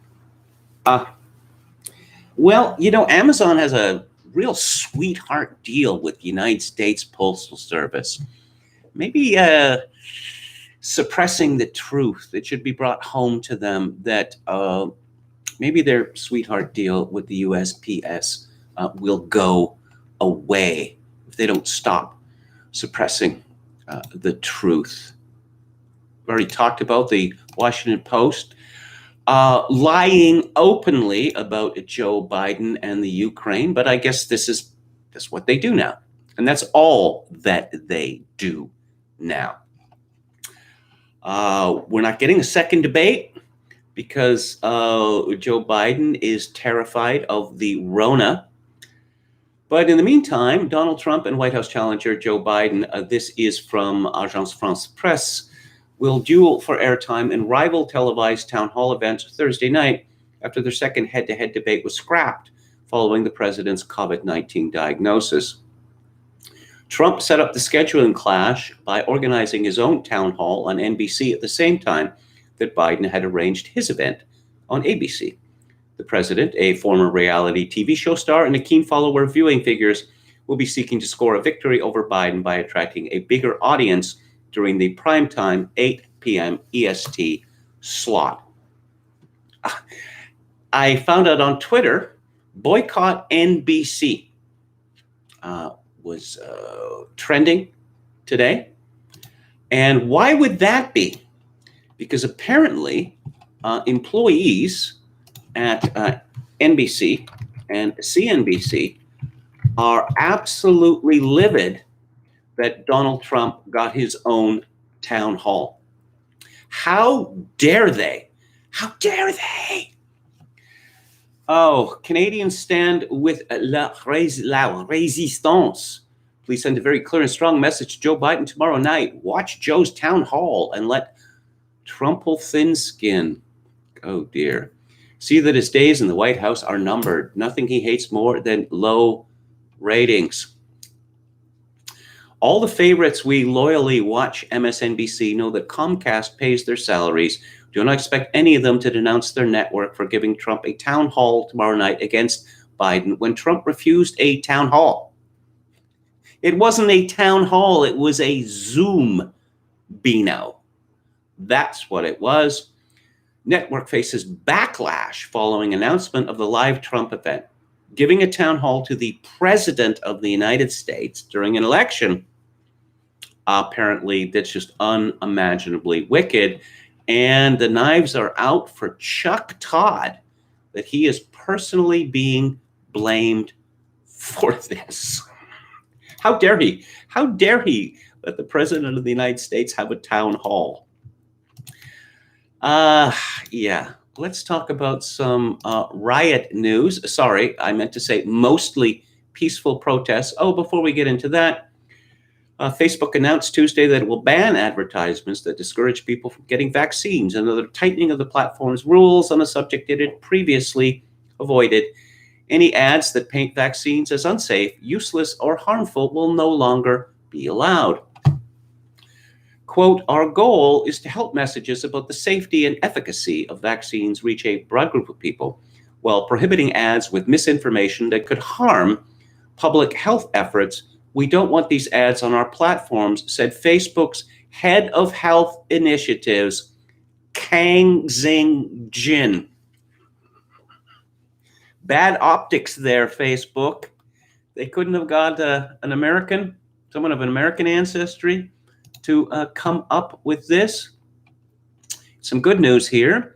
Well, you know, Amazon has a real sweetheart deal with the United States Postal Service. Maybe suppressing the truth. It should be brought home to them that maybe their sweetheart deal with the USPS will go away if they don't stop suppressing the truth. We've already talked about the Washington Post lying openly about Joe Biden and the Ukraine, but I guess that's what they do now. And that's all that they do now. We're not getting a second debate because Joe Biden is terrified of the Rona. But in the meantime, Donald Trump and White House challenger Joe Biden, this is from Agence France Presse, will duel for airtime in rival televised town hall events Thursday night after their second head-to-head debate was scrapped following the president's COVID-19 diagnosis. Trump set up the scheduling clash by organizing his own town hall on NBC at the same time that Biden had arranged his event on ABC. The president, a former reality TV show star and a keen follower of viewing figures, will be seeking to score a victory over Biden by attracting a bigger audience during the primetime 8 p.m. EST slot. I found out on Twitter, boycott NBC was trending today. And why would that be? Because apparently employees at NBC and CNBC are absolutely livid that Donald Trump got his own town hall. How dare they? How dare they? Oh, Canadians stand with la résistance. Please send a very clear and strong message to Joe Biden tomorrow night. Watch Joe's town hall and let Trump pull thin skin. Oh, dear. See that his days in the White House are numbered. Nothing he hates more than low ratings. All the favorites we loyally watch MSNBC know that Comcast pays their salaries. Do not expect any of them to denounce their network for giving Trump a town hall tomorrow night against Biden when Trump refused a town hall. It wasn't a town hall, it was a Zoom Beano. That's what it was. Network faces backlash following announcement of the live Trump event. Giving a town hall to the President of the United States during an election, apparently that's just unimaginably wicked. And the knives are out for Chuck Todd, that he is personally being blamed for this. How dare he? How dare he let the President of the United States have a town hall? Yeah, let's talk about some riot news. Sorry, I meant to say mostly peaceful protests. Oh, before we get into that, Facebook announced Tuesday that it will ban advertisements that discourage people from getting vaccines. Another tightening of the platform's rules on a subject it had previously avoided. Any ads that paint vaccines as unsafe, useless, or harmful will no longer be allowed. Quote, our goal is to help messages about the safety and efficacy of vaccines reach a broad group of people while prohibiting ads with misinformation that could harm public health efforts. We don't want these ads on our platforms, said Facebook's head of health initiatives, Kang Xing Jin. Bad optics there, Facebook. They couldn't have got an American, someone of an American ancestry, to come up with this. Some good news here.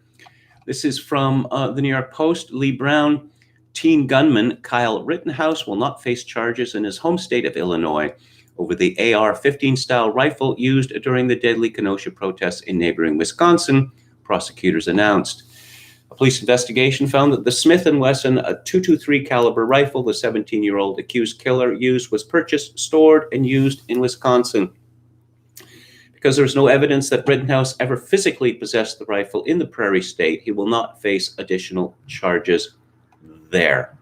This is from the New York Post. Lee Brown, teen gunman Kyle Rittenhouse will not face charges in his home state of Illinois over the AR-15 style rifle used during the deadly Kenosha protests in neighboring Wisconsin, prosecutors announced. A police investigation found that the Smith & Wesson .223 caliber rifle the 17-year-old accused killer used was purchased, stored, and used in Wisconsin. Because there is no evidence that Rittenhouse ever physically possessed the rifle in the Prairie State, he will not face additional charges there.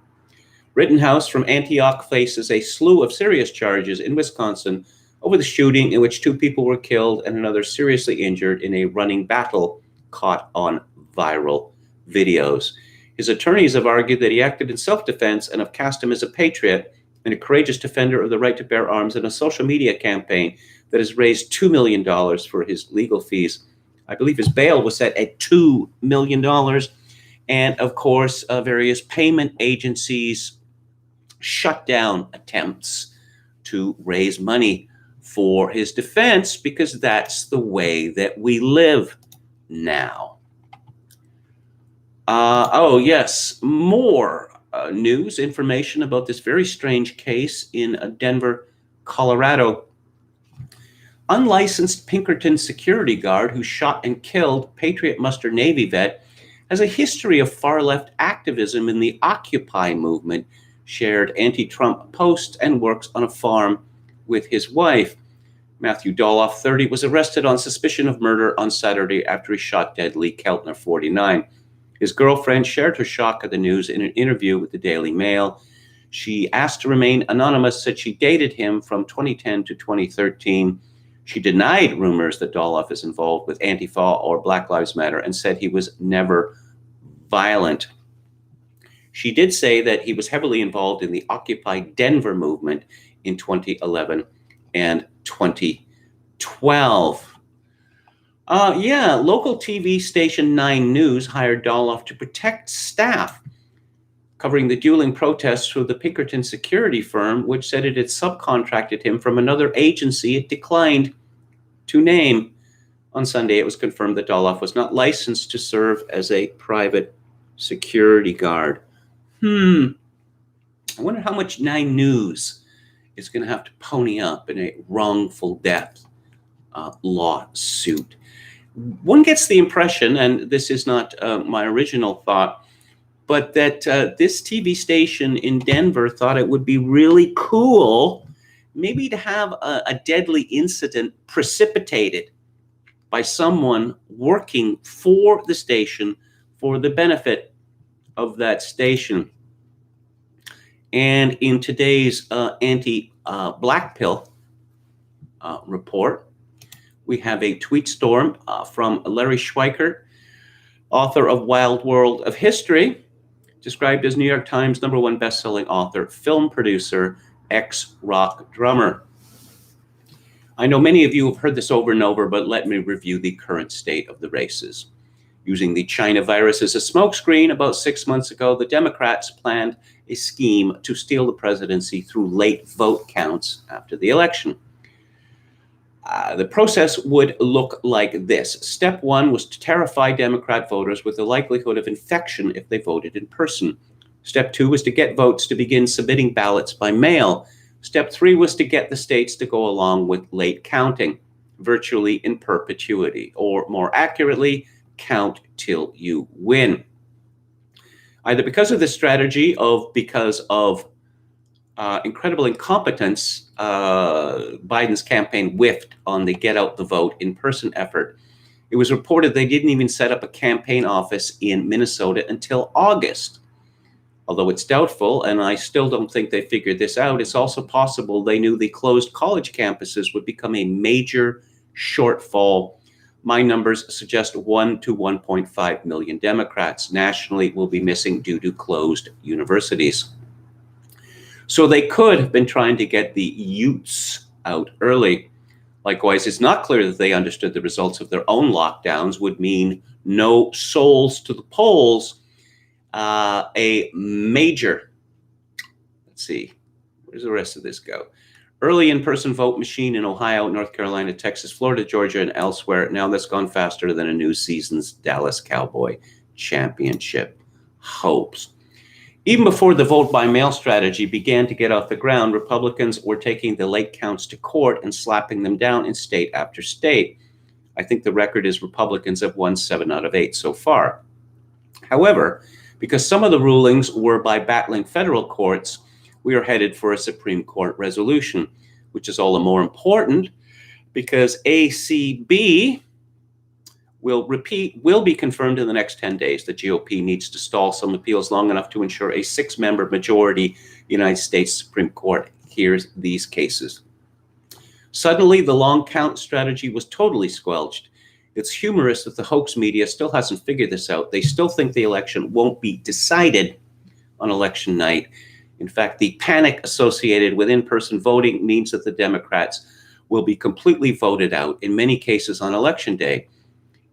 Rittenhouse from Antioch faces a slew of serious charges in Wisconsin over the shooting in which 2 people were killed and another seriously injured in a running battle caught on viral videos. His attorneys have argued that he acted in self-defense and have cast him as a patriot and a courageous defender of the right to bear arms in a social media campaign that has raised $2 million for his legal fees. I believe his bail was set at $2 million. And of course, various payment agencies shut down attempts to raise money for his defense because that's the way that we live now. Oh, yes, more news, information about this very strange case in Denver, Colorado. Unlicensed Pinkerton security guard who shot and killed Patriot Muster Navy vet has a history of far-left activism in the Occupy movement, shared anti-Trump posts, and works on a farm with his wife. Matthew Doloff, 30, was arrested on suspicion of murder on Saturday after he shot dead Lee Keltner, 49. His girlfriend shared her shock at the news in an interview with the Daily Mail. She asked to remain anonymous, said she dated him from 2010 to 2013. She denied rumors that Doloff is involved with Antifa or Black Lives Matter and said he was never violent. She did say that he was heavily involved in the Occupy Denver movement in 2011 and 2012. Local TV station 9 News hired Doloff to protect staff covering the dueling protests through the Pinkerton security firm, which said it had subcontracted him from another agency it declined to name. On Sunday, it was confirmed that Doloff was not licensed to serve as a private security guard. I wonder how much 9 News is going to have to pony up in a wrongful death lawsuit. One gets the impression, and this is not my original thought, but that this TV station in Denver thought it would be really cool maybe to have a deadly incident precipitated by someone working for the station for the benefit of that station. And in today's anti-black pill report, we have a tweet storm from Larry Schweikert, author of Wild World of History, described as New York Times #1 best-selling author, film producer, ex-rock drummer. I know many of you have heard this over and over, but let me review the current state of the races. Using the China virus as a smokescreen, about 6 months ago, the Democrats planned a scheme to steal the presidency through late vote counts after the election. The process would look like this. Step 1 was to terrify Democrat voters with the likelihood of infection if they voted in person. Step 2 was to get votes to begin submitting ballots by mail. Step 3 was to get the states to go along with late counting, virtually in perpetuity, or more accurately, count till you win. Either because of this strategy or because of incredible incompetence, Biden's campaign whiffed on the get out the vote in person effort. It was reported they didn't even set up a campaign office in Minnesota until August. Although it's doubtful, and I still don't think they figured this out, it's also possible they knew the closed college campuses would become a major shortfall. My numbers suggest 1 to 1.5 million Democrats nationally will be missing due to closed universities. So they could have been trying to get the Utes out early. Likewise, it's not clear that they understood the results of their own lockdowns would mean no souls to the polls. a major, let's see, where's the rest of this go? Early in-person vote machine in Ohio, North Carolina, Texas, Florida, Georgia, and elsewhere. Now that's gone faster than a new season's Dallas Cowboy Championship hopes. Even before the vote-by-mail strategy began to get off the ground, Republicans were taking the late counts to court and slapping them down in state after state. I think the record is Republicans have won 7 out of 8 so far. However, because some of the rulings were by battling federal courts, we are headed for a Supreme Court resolution, which is all the more important because ACB will be confirmed in the next 10 days. The GOP needs to stall some appeals long enough to ensure a 6-member majority United States Supreme Court hears these cases. Suddenly, the long count strategy was totally squelched. It's humorous that the hoax media still hasn't figured this out. They still think the election won't be decided on election night. In fact, the panic associated with in-person voting means that the Democrats will be completely voted out, in many cases on election day.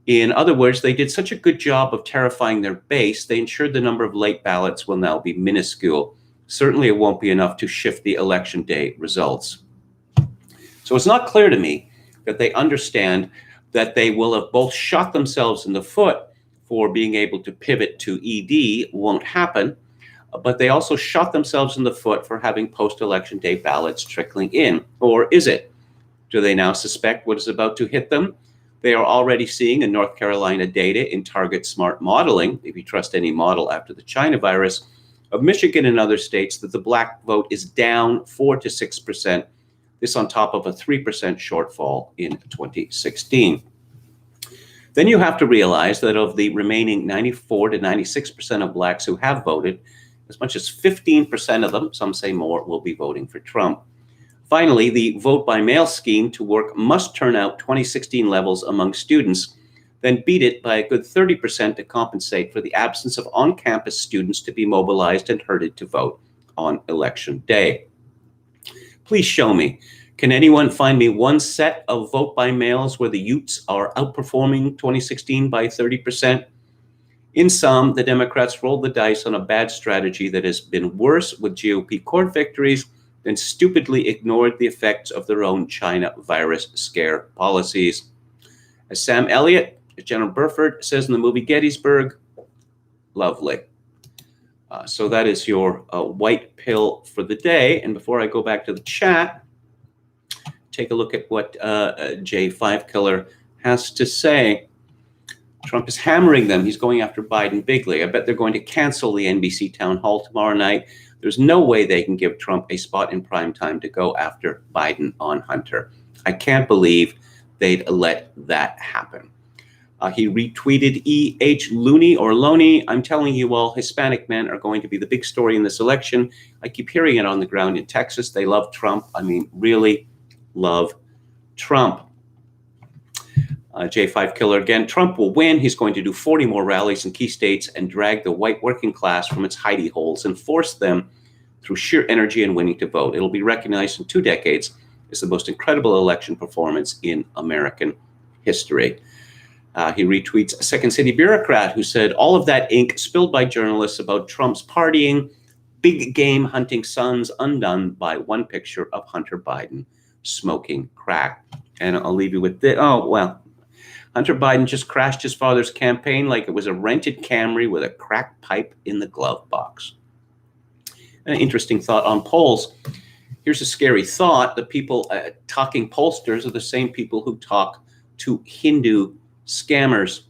In other words, they did such a good job of terrifying their base, they ensured the number of late ballots will now be minuscule. Certainly it won't be enough to shift the election day results. So it's not clear to me that they understand that they will have both shot themselves in the foot for being able to pivot to ED won't happen, but they also shot themselves in the foot for having post-election day ballots trickling in. Or is it? Do they now suspect what is about to hit them? They are already seeing in North Carolina data in Target Smart Modeling, if you trust any model after the China virus, of Michigan and other states that the black vote is down 4 to 6%. This on top of a 3% shortfall in 2016. Then you have to realize that of the remaining 94 to 96% of blacks who have voted, as much as 15% of them, some say more, will be voting for Trump. Finally, the vote-by-mail scheme to work must turn out 2016 levels among students, then beat it by a good 30% to compensate for the absence of on-campus students to be mobilized and herded to vote on election day. Please show me. Can anyone find me one set of vote-by-mails where the Utes are outperforming 2016 by 30%? In sum, the Democrats rolled the dice on a bad strategy that has been worse with GOP court victories than stupidly ignored the effects of their own China virus scare policies. As Sam Elliott, General Burford says in the movie Gettysburg, lovely. So that is your white pill for the day. And before I go back to the chat, take a look at what J5 Killer has to say. Trump is hammering them. He's going after Biden bigly. I bet they're going to cancel the NBC town hall tomorrow night. There's no way they can give Trump a spot in prime time to go after Biden on Hunter. I can't believe they'd let that happen. He retweeted E.H. Looney or Loney. I'm telling you all, Hispanic men are going to be the big story in this election. I keep hearing it on the ground in Texas. They love Trump. I mean, really love Trump. J5 Killer again. Trump will win. He's going to do 40 more rallies in key states and drag the white working class from its hidey holes and force them through sheer energy and winning to vote. It'll be recognized in 2 decades as the most incredible election performance in American history. He retweets a Second City bureaucrat who said, all of that ink spilled by journalists about Trump's partying, big game hunting sons undone by one picture of Hunter Biden smoking crack. And I'll leave you with this. Oh, well, Hunter Biden just crashed his father's campaign like it was a rented Camry with a crack pipe in the glove box. An interesting thought on polls. Here's a scary thought. The people talking pollsters are the same people who talk to Hindu scammers.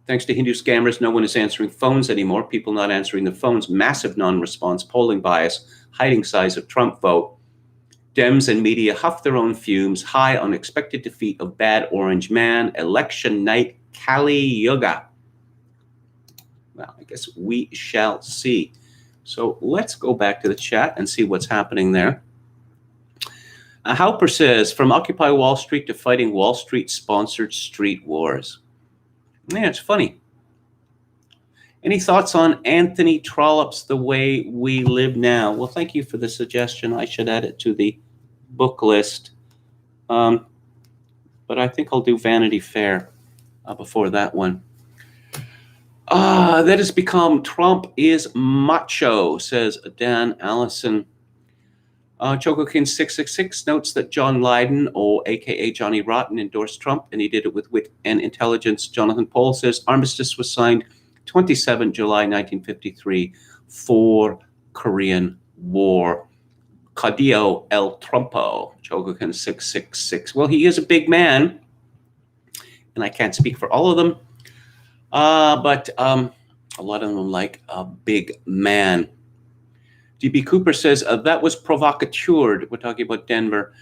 Thanks to Hindu scammers, no one is answering phones anymore. People not answering the phones, massive non-response, polling bias, hiding size of Trump vote. Dems and media huff their own fumes, high on expected defeat of bad orange man, election night, Kali Yuga. Well, I guess we shall see. So let's go back to the chat and see what's happening there. Halper says, from Occupy Wall Street to fighting Wall Street-sponsored street wars. Yeah, it's funny. Any thoughts on Anthony Trollope's The Way We Live Now? Well, thank you for the suggestion. I should add it to the book list. But I think I'll do Vanity Fair before that one. That has become Trump is macho, says Dan Allison. Chocokin666 notes that John Lydon, or aka Johnny Rotten, endorsed Trump, and he did it with wit and intelligence. Jonathan Paul says armistice was signed 27 July 1953 for Korean War. Cadio El Trumpo, Chocokin666. Well, he is a big man, and I can't speak for all of them, but a lot of them like a big man. DB Cooper says, that was provocateur. We're talking about Denver.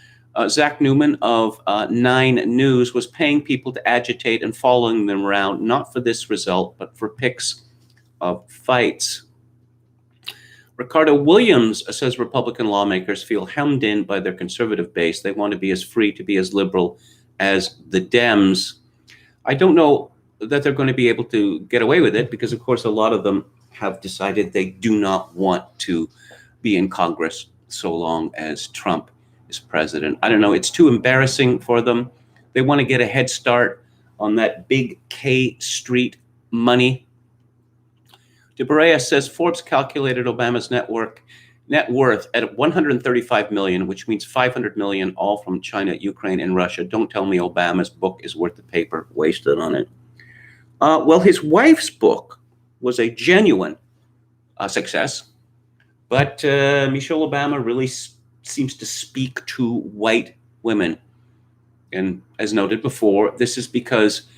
Zach Newman of 9 News was paying people to agitate and following them around, not for this result, but for pics of fights. Ricardo Williams says Republican lawmakers feel hemmed in by their conservative base. They want to be as free, to be as liberal as the Dems. I don't know that they're going to be able to get away with it because, of course, a lot of them have decided they do not want to be in Congress so long as Trump is president. I don't know. It's too embarrassing for them. They want to get a head start on that big K Street money. De Berea says Forbes calculated Obama's net worth at 135 million, which means 500 million all from China, Ukraine, and Russia. Don't tell me Obama's book is worth the paper wasted on it. Well, his wife's book was a genuine success, but Michelle Obama really seems to speak to white women. And as noted before, this is because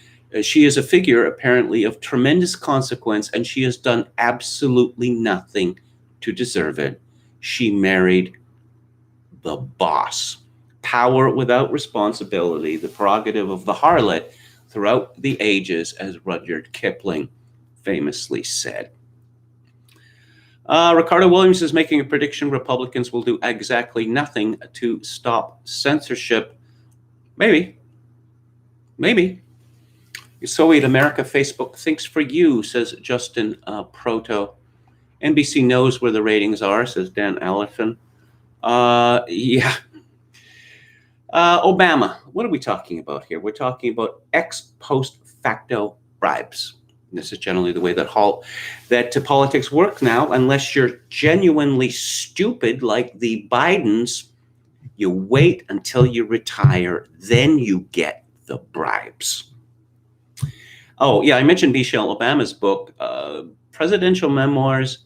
she is a figure apparently of tremendous consequence, and she has done absolutely nothing to deserve it. She married the boss. Power without responsibility, the prerogative of the harlot throughout the ages, as Rudyard Kipling famously said. Ricardo Williams is making a prediction Republicans will do exactly nothing to stop censorship. Maybe. Soviet America Facebook thinks for you, says Justin Proto. NBC knows where the ratings are, says Dan Allison. Yeah. Obama, what are we talking about here? We're talking about ex post facto bribes. This is generally the way that politics work now. Unless you're genuinely stupid like the Bidens, you wait until you retire, then you get the bribes. Oh, yeah, I mentioned Michelle Obama's book. Presidential memoirs,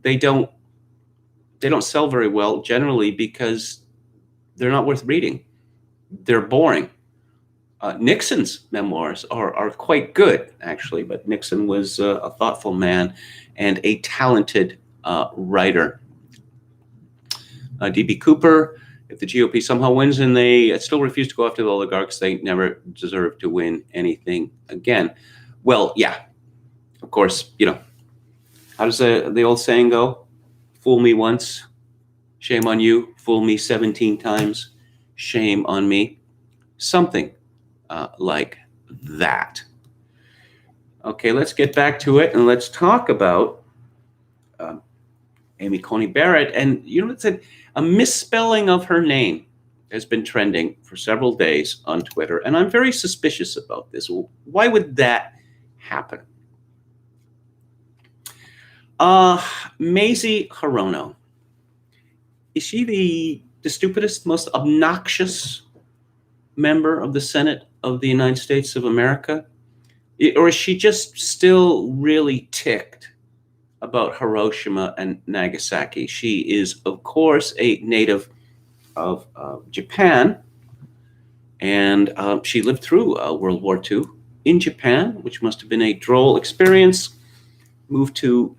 they don't sell very well generally because they're not worth reading. They're boring. Nixon's memoirs are quite good, actually, but Nixon was a thoughtful man and a talented writer. DB Cooper, if the GOP somehow wins and they still refuse to go after the oligarchs, they never deserve to win anything again. Well, yeah, of course, how does the old saying go? Fool me once, shame on you. Fool me 17 times, shame on me. Something like that. Okay, let's get back to it and let's talk about Amy Coney Barrett. And it's a misspelling of her name has been trending for several days on Twitter, and I'm very suspicious about this. Why would that happen? Mazie Hirono. Is she the stupidest, most obnoxious member of the Senate of the United States of America? Or is she just still really ticked about Hiroshima and Nagasaki? She is, of course, a native of Japan, and she lived through World War II in Japan, which must have been a droll experience. Moved to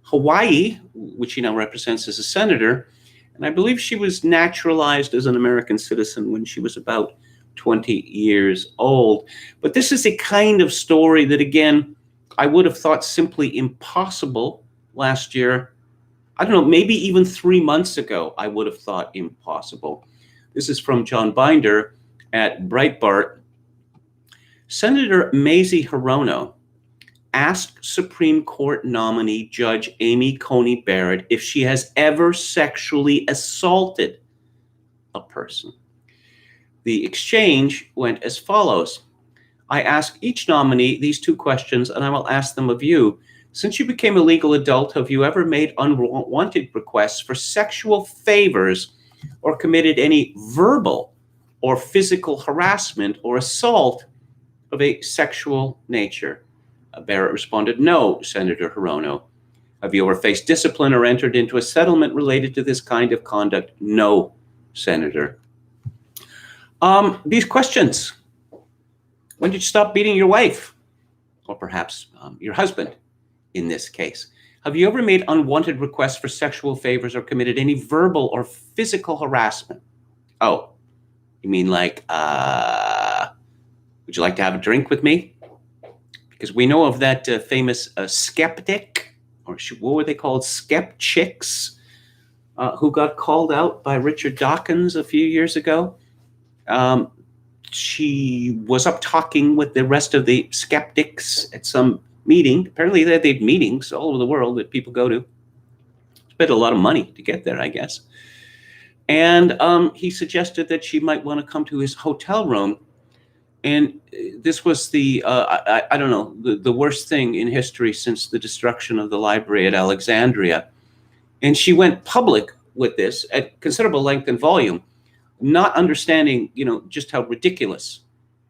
Hawaii, which she now represents as a senator, and I believe she was naturalized as an American citizen when she was about 20 years old. But this is a kind of story that, again, I would have thought simply impossible last year. I don't know, maybe even 3 months ago, I would have thought impossible. This is from John Binder at Breitbart. Senator Mazie Hirono asked Supreme Court nominee Judge Amy Coney Barrett if she has ever sexually assaulted a person. The exchange went as follows. I ask each nominee these two questions, and I will ask them of you. Since you became a legal adult, have you ever made unwanted requests for sexual favors or committed any verbal or physical harassment or assault of a sexual nature? Barrett responded, no, Senator Hirono. Have you ever faced discipline or entered into a settlement related to this kind of conduct? No, Senator. These questions. When did you stop beating your wife? Or perhaps your husband, in this case. Have you ever made unwanted requests for sexual favors or committed any verbal or physical harassment? Oh, you mean like, would you like to have a drink with me? Because we know of that famous skeptic, or what were they called? Skeptics, who got called out by Richard Dawkins a few years ago. She was up talking with the rest of the skeptics at some meeting. Apparently they had meetings all over the world that people go to. Spent a lot of money to get there, I guess. And he suggested that she might want to come to his hotel room. And this was the, I don't know, the worst thing in history since the destruction of the library at Alexandria. And she went public with this at considerable length and volume, not understanding, just how ridiculous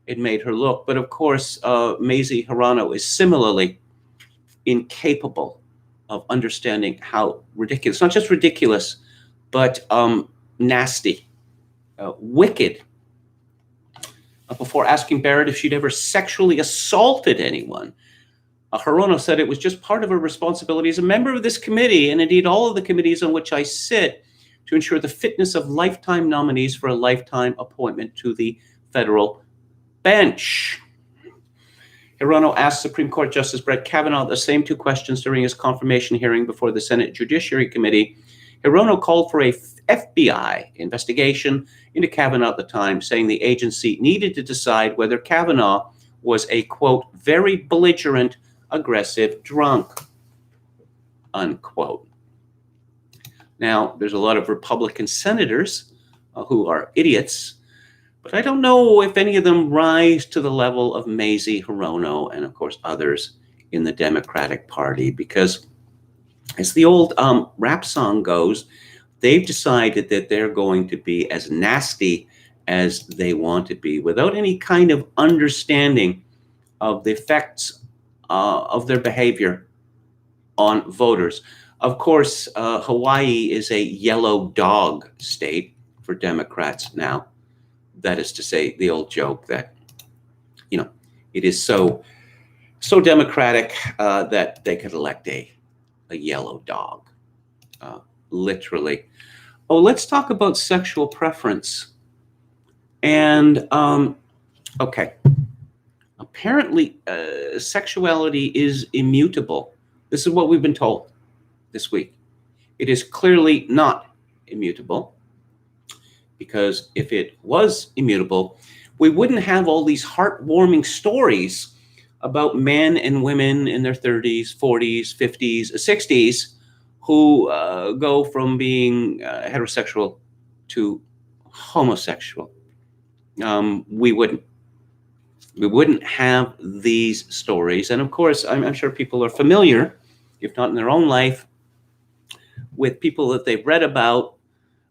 it made her look. But of course, Mazie Hirono is similarly incapable of understanding how ridiculous, not just ridiculous, but nasty, wicked. Before asking Barrett if she'd ever sexually assaulted anyone, Hirono said it was just part of her responsibility as a member of this committee, and indeed all of the committees on which I sit, to ensure the fitness of lifetime nominees for a lifetime appointment to the federal bench. Hirono asked Supreme Court Justice Brett Kavanaugh the same two questions during his confirmation hearing before the Senate Judiciary Committee. Hirono called for a FBI investigation into Kavanaugh at the time, saying the agency needed to decide whether Kavanaugh was a, quote, very belligerent, aggressive drunk, unquote. Now, there's a lot of Republican senators who are idiots, but I don't know if any of them rise to the level of Mazie Hirono and, of course, others in the Democratic Party, because as the old rap song goes, they've decided that they're going to be as nasty as they want to be without any kind of understanding of the effects of their behavior on voters. Of course, Hawaii is a yellow dog state for Democrats now. That is to say, the old joke that, it is so democratic that they could elect a yellow dog, literally. Oh, let's talk about sexual preference. And, okay. Apparently, sexuality is immutable. This is what we've been told this week. It is clearly not immutable, because if it was immutable, we wouldn't have all these heartwarming stories about men and women in their 30s, 40s, 50s, 60s who go from being heterosexual to homosexual. We wouldn't have these stories. And of course, I'm sure people are familiar, if not in their own life, with people that they've read about.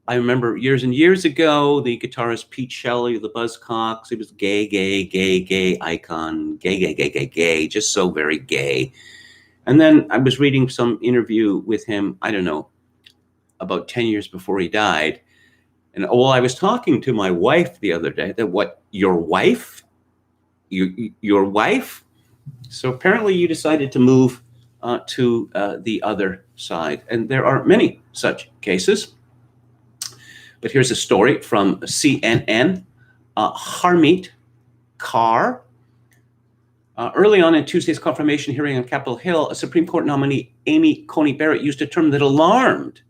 I remember years and years ago, the guitarist Pete Shelley of the Buzzcocks, he was gay icon, gay, just so very gay. And then I was reading some interview with him, I don't know, about 10 years before he died. And I was talking to my wife the other day, that what, your wife? Your wife? So apparently you decided to move to the other side. And there are many such cases. But here's a story from CNN. Harmeet Kaur. Early on in Tuesday's confirmation hearing on Capitol Hill, a Supreme Court nominee, Amy Coney Barrett, used a term that alarmed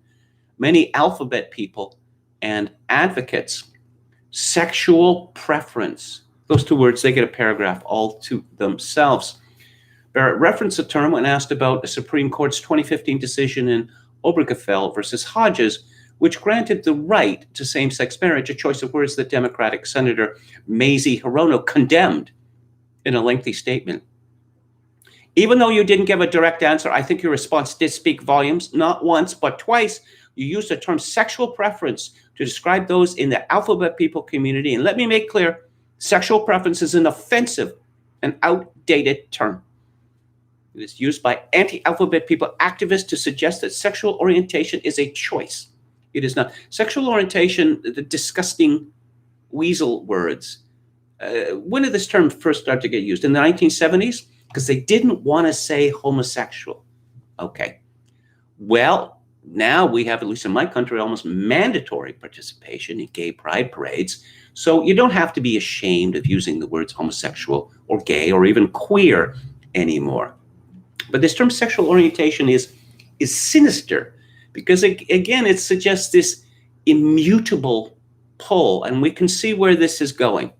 many alphabet people and advocates. Sexual preference. Those two words, they get a paragraph all to themselves. Barrett referenced the term when asked about the Supreme Court's 2015 decision in Obergefell versus Hodges, which granted the right to same-sex marriage, a choice of words that Democratic Senator Mazie Hirono condemned in a lengthy statement. Even though you didn't give a direct answer, I think your response did speak volumes. Not once, but twice, you used the term sexual preference to describe those in the alphabet people community. And let me make clear, sexual preference is an offensive and outdated term. It is used by anti-alphabet people activists to suggest that sexual orientation is a choice. It is not. Sexual orientation, the disgusting weasel words. When did this term first start to get used? In the 1970s? Because they didn't want to say homosexual. Okay. Well, now we have, at least in my country, almost mandatory participation in gay pride parades. So you don't have to be ashamed of using the words homosexual or gay or even queer anymore. But this term sexual orientation is sinister because, again, it suggests this immutable pull, and we can see where this is going.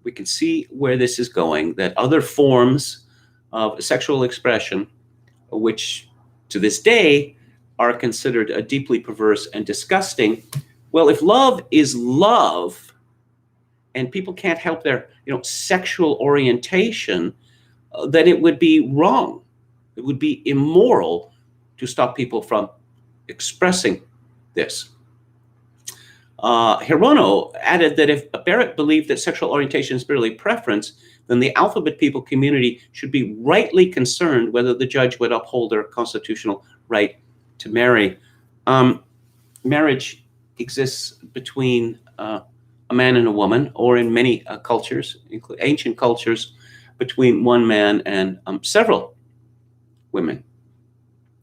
We can see where this is going, that other forms of sexual expression, which to this day are considered deeply perverse and disgusting. Well, if love is love and people can't help their sexual orientation, then it would be wrong. It would be immoral to stop people from expressing this. Hirono added that if Barrett believed that sexual orientation is merely preference, then the alphabet people community should be rightly concerned whether the judge would uphold their constitutional right to marry. Marriage exists between a man and a woman, or in many cultures, including ancient cultures, between one man and several women.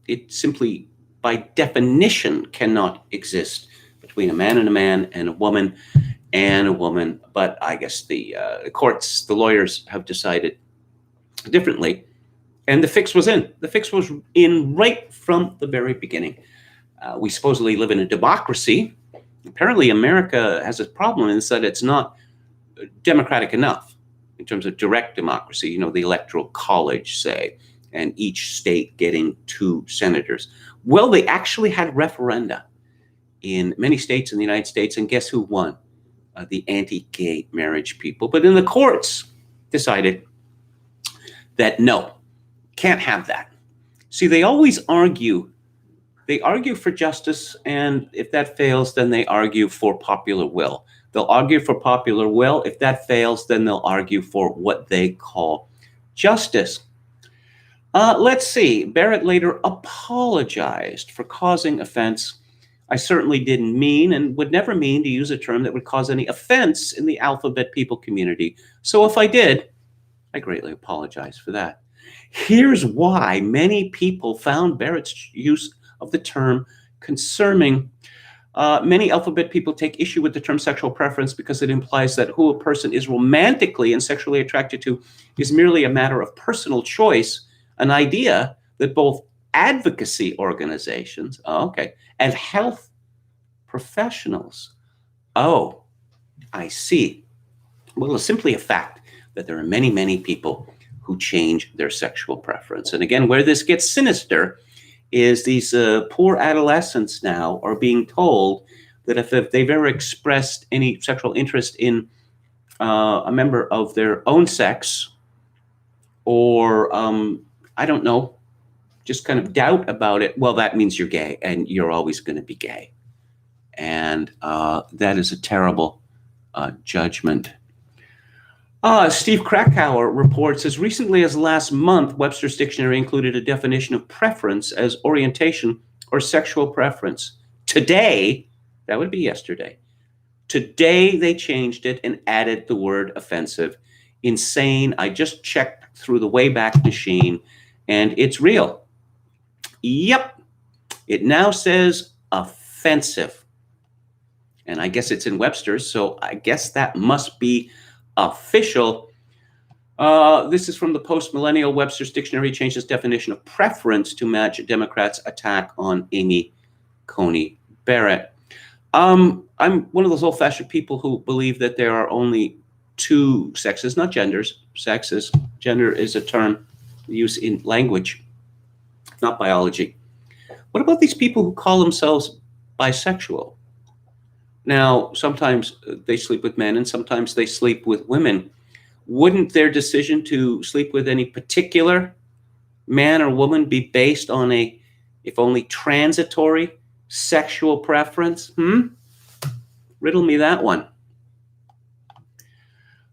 It simply, by definition, cannot exist between a man and a woman and a woman. But I guess the courts, the lawyers have decided differently. And the fix was in. The fix was in right from the very beginning. We supposedly live in a democracy. Apparently, America has a problem in that it's not democratic enough in terms of direct democracy, the electoral college, say, and each state getting 2 senators. Well, they actually had referenda in many states in the United States, and guess who won? The anti-gay marriage people. But then the courts decided that no, can't have that. See, they always argue. They argue for justice, and if that fails, then they argue for popular will. They'll argue for popular will. If that fails, then they'll argue for what they call justice. Let's see. Barrett later apologized for causing offense. I certainly didn't mean and would never mean to use a term that would cause any offense in the alphabet people community. So if I did, I greatly apologize for that. Here's why many people found Barrett's use of the term concerning. Many alphabet people take issue with the term sexual preference because it implies that who a person is romantically and sexually attracted to is merely a matter of personal choice, an idea that both advocacy organizations, and health professionals, I see. Well, it's simply a fact that there are many, many people who change their sexual preference. And again, where this gets sinister is these poor adolescents now are being told that if they've ever expressed any sexual interest in a member of their own sex, or I don't know, just kind of doubt about it, well, that means you're gay and you're always going to be gay. And that is a terrible judgment. Steve Krakauer reports, as recently as last month, Webster's Dictionary included a definition of preference as orientation or sexual preference. Today, that would be yesterday, today they changed it and added the word offensive. Insane. I just checked through the Wayback Machine and it's real. Yep. It now says offensive. And I guess it's in Webster's, so I guess that must be official. This is from the post-millennial. Webster's Dictionary changed its definition of preference to match Democrats' attack on Amy Coney Barrett. I'm one of those old-fashioned people who believe that there are only 2 sexes, not genders. Sexes. Gender is a term used in language, not biology. What about these people who call themselves bisexual? Now, sometimes they sleep with men and sometimes they sleep with women. wouldn't their decision to sleep with any particular man or woman be based on a, if only transitory, sexual preference? Riddle me that one.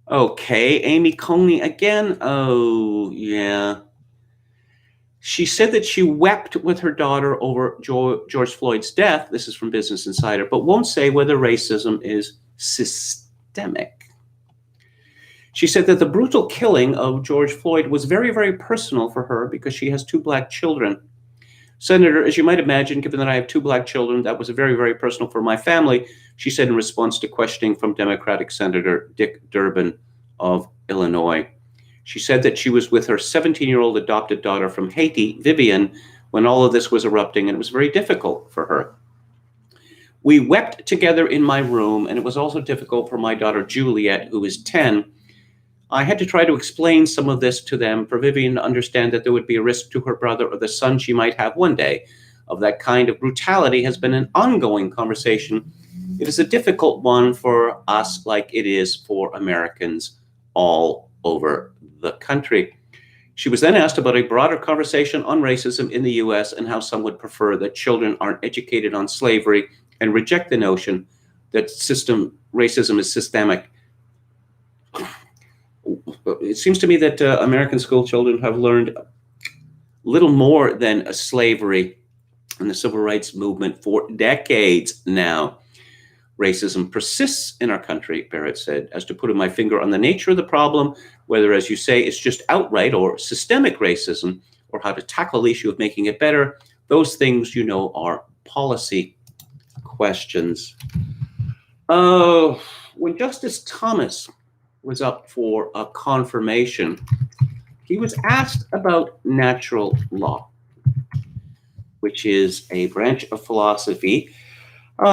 Okay, Amy Coney again. Oh, yeah. She said that she wept with her daughter over George Floyd's death. This is from Business Insider, but won't say whether racism is systemic. She said that the brutal killing of George Floyd was very, very personal for her because she has 2 Black children. Senator, as you might imagine, given that I have 2 Black children, that was very, very personal for my family, she said in response to questioning from Democratic Senator Dick Durbin of Illinois. She said that she was with her 17-year-old adopted daughter from Haiti, Vivian, when all of this was erupting, and it was very difficult for her. We wept together in my room, and it was also difficult for my daughter Juliet, who is 10. I had to try to explain some of this to them for Vivian to understand that there would be a risk to her brother or the son she might have one day. Of that kind of brutality has been an ongoing conversation. It is a difficult one for us, like it is for Americans all over the country. She was then asked about a broader conversation on racism in the U.S. and how some would prefer that children aren't educated on slavery and reject the notion that racism is systemic. It seems to me that American school children have learned little more than a slavery and the civil rights movement for decades now. Racism persists in our country, Barrett said. As to putting my finger on the nature of the problem, whether, as you say, it's just outright or systemic racism, or how to tackle the issue of making it better, those things, you know, are policy questions. When Justice Thomas was up for a confirmation, he was asked about natural law, which is a branch of philosophy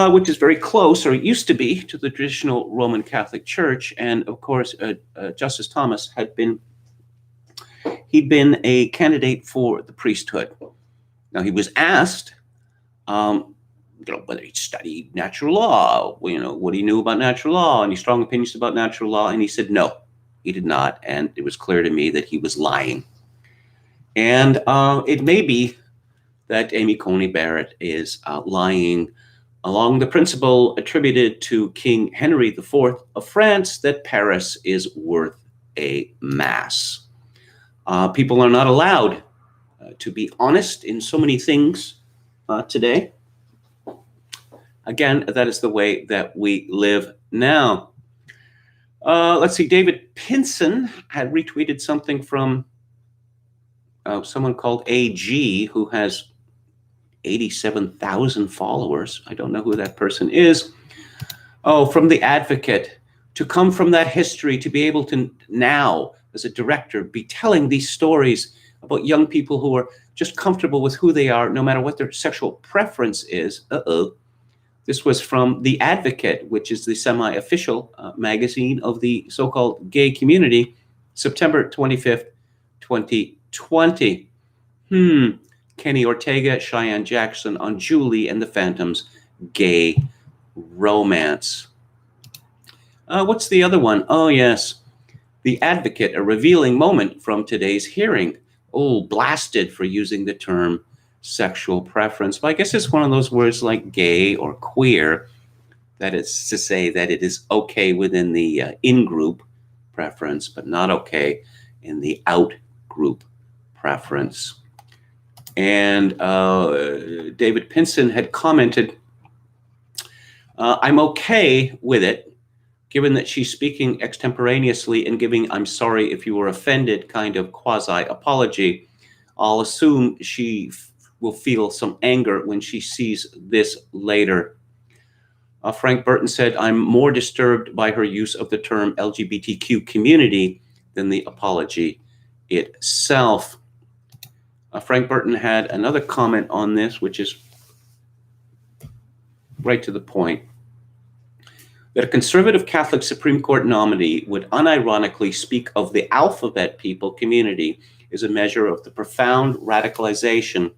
which is very close, or it used to be, to the traditional Roman Catholic Church. And of course, Justice Thomas he'd been a candidate for the priesthood. Now, he was asked, whether he'd studied natural law, what he knew about natural law, any strong opinions about natural law. And he said, no, he did not. And it was clear to me that he was lying. And it may be that Amy Coney Barrett is lying along the principle attributed to King Henry IV of France that Paris is worth a mass. People are not allowed to be honest in so many things today. Again, that is the way that we live now. Let's see, David Pinson had retweeted something from someone called AG, who has 87,000 followers. I don't know who that person is. Oh, from The Advocate. To come from that history, to be able to now, as a director, be telling these stories about young people who are just comfortable with who they are, no matter what their sexual preference is. This was from The Advocate, which is the semi-official magazine of the so-called gay community, September 25th, 2020. Kenny Ortega, Cheyenne Jackson on Julie and the Phantoms, gay romance. What's the other one? Oh, yes. The Advocate, a revealing moment from today's hearing. Oh, blasted for using the term sexual preference. But I guess it's one of those words like gay or queer, that is to say that it is okay within the in-group preference, but not okay in the out-group preference. And David Pinson had commented, I'm okay with it, given that she's speaking extemporaneously and giving "I'm sorry if you were offended" kind of quasi-apology. I'll assume she will feel some anger when she sees this later. Frank Burton said, I'm more disturbed by her use of the term LGBTQ community than the apology itself. Frank Burton had another comment on this, which is right to the point, that a conservative Catholic Supreme Court nominee would unironically speak of the alphabet people community is a measure of the profound radicalization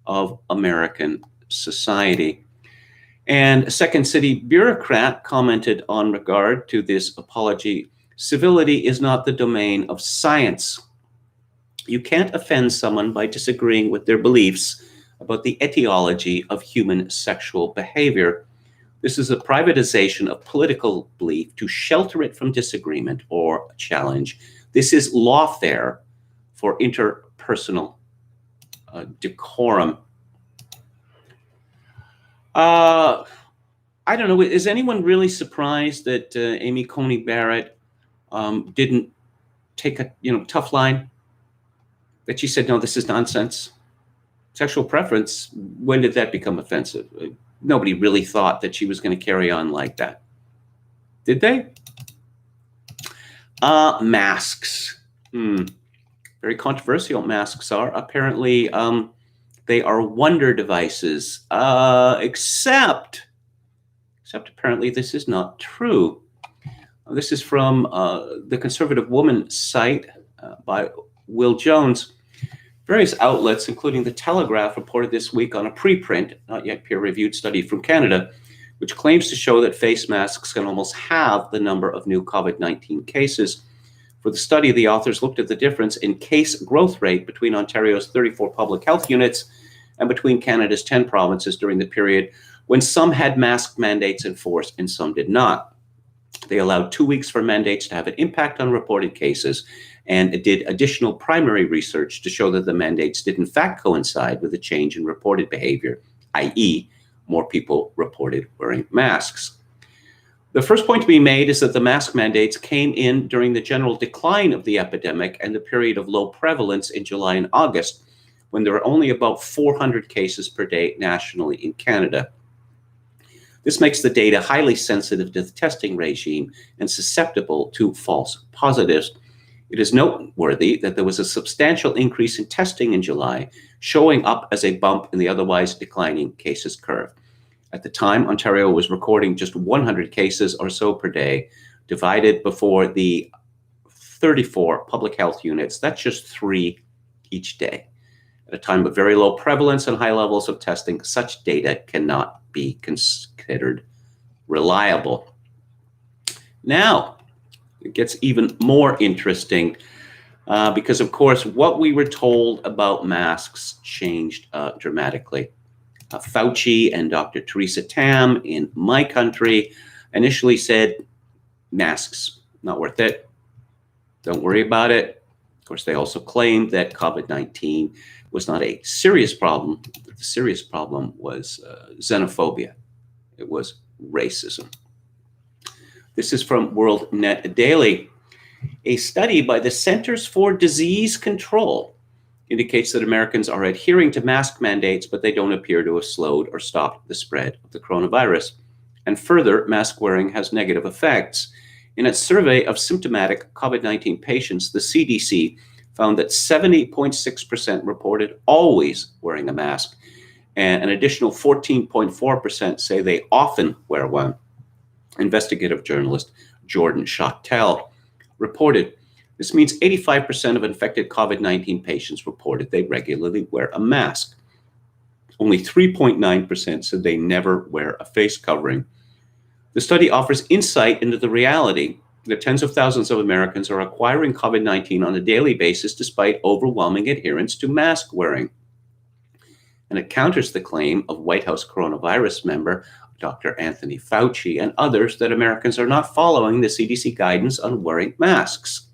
of American society. And a Second City bureaucrat commented on regard to this apology Civility is not the domain of science. You can't offend someone by disagreeing with their beliefs about the etiology of human sexual behavior. This is a privatization of political belief to shelter it from disagreement or challenge. This is lawfare for interpersonal decorum. I don't know. Is anyone really surprised that Amy Coney Barrett didn't take a tough line? That she said, no, this is nonsense. Sexual preference, when did that become offensive? Nobody really thought that she was going to carry on like that. Did they? Masks. Very controversial masks are. Apparently, they are wonder devices, except apparently this is not true. This is from the Conservative Woman site by Will Jones. Various outlets, including The Telegraph, reported this week on a preprint, not yet peer-reviewed study from Canada, which claims to show that face masks can almost halve the number of new COVID-19 cases. For the study, the authors looked at the difference in case growth rate between Ontario's 34 public health units and between Canada's 10 provinces during the period when some had mask mandates in force and some did not. They allowed 2 weeks for mandates to have an impact on reported cases, and it did additional primary research to show that the mandates did in fact coincide with a change in reported behavior, i.e., more people reported wearing masks. The first point to be made is that the mask mandates came in during the general decline of the epidemic and the period of low prevalence in July and August, when there were only about 400 cases per day nationally in Canada. This makes the data highly sensitive to the testing regime and susceptible to false positives. It is noteworthy that there was a substantial increase in testing in July, showing up as a bump in the otherwise declining cases curve. At the time, Ontario was recording just 100 cases or so per day, divided before the 34 public health units. That's just 3 each day. At a time of very low prevalence and high levels of testing, such data cannot be considered reliable. Now, it gets even more interesting because, of course, what we were told about masks changed dramatically. Fauci and Dr. Theresa Tam in my country initially said, masks, not worth it. Don't worry about it. Of course, they also claimed that COVID-19 was not a serious problem. The serious problem was xenophobia. It was racism. This is from World Net Daily. A study by the Centers for Disease Control indicates that Americans are adhering to mask mandates, but they don't appear to have slowed or stopped the spread of the coronavirus. And further, mask wearing has negative effects. In its survey of symptomatic COVID-19 patients, the CDC found that 70.6% reported always wearing a mask, and an additional 14.4% say they often wear one. Investigative journalist Jordan Schachtel reported, this means 85% of infected COVID-19 patients reported they regularly wear a mask. Only 3.9% said they never wear a face covering. The study offers insight into the reality that tens of thousands of Americans are acquiring COVID-19 on a daily basis despite overwhelming adherence to mask wearing. And it counters the claim of White House coronavirus member Dr. Anthony Fauci and others that Americans are not following the CDC guidance on wearing masks.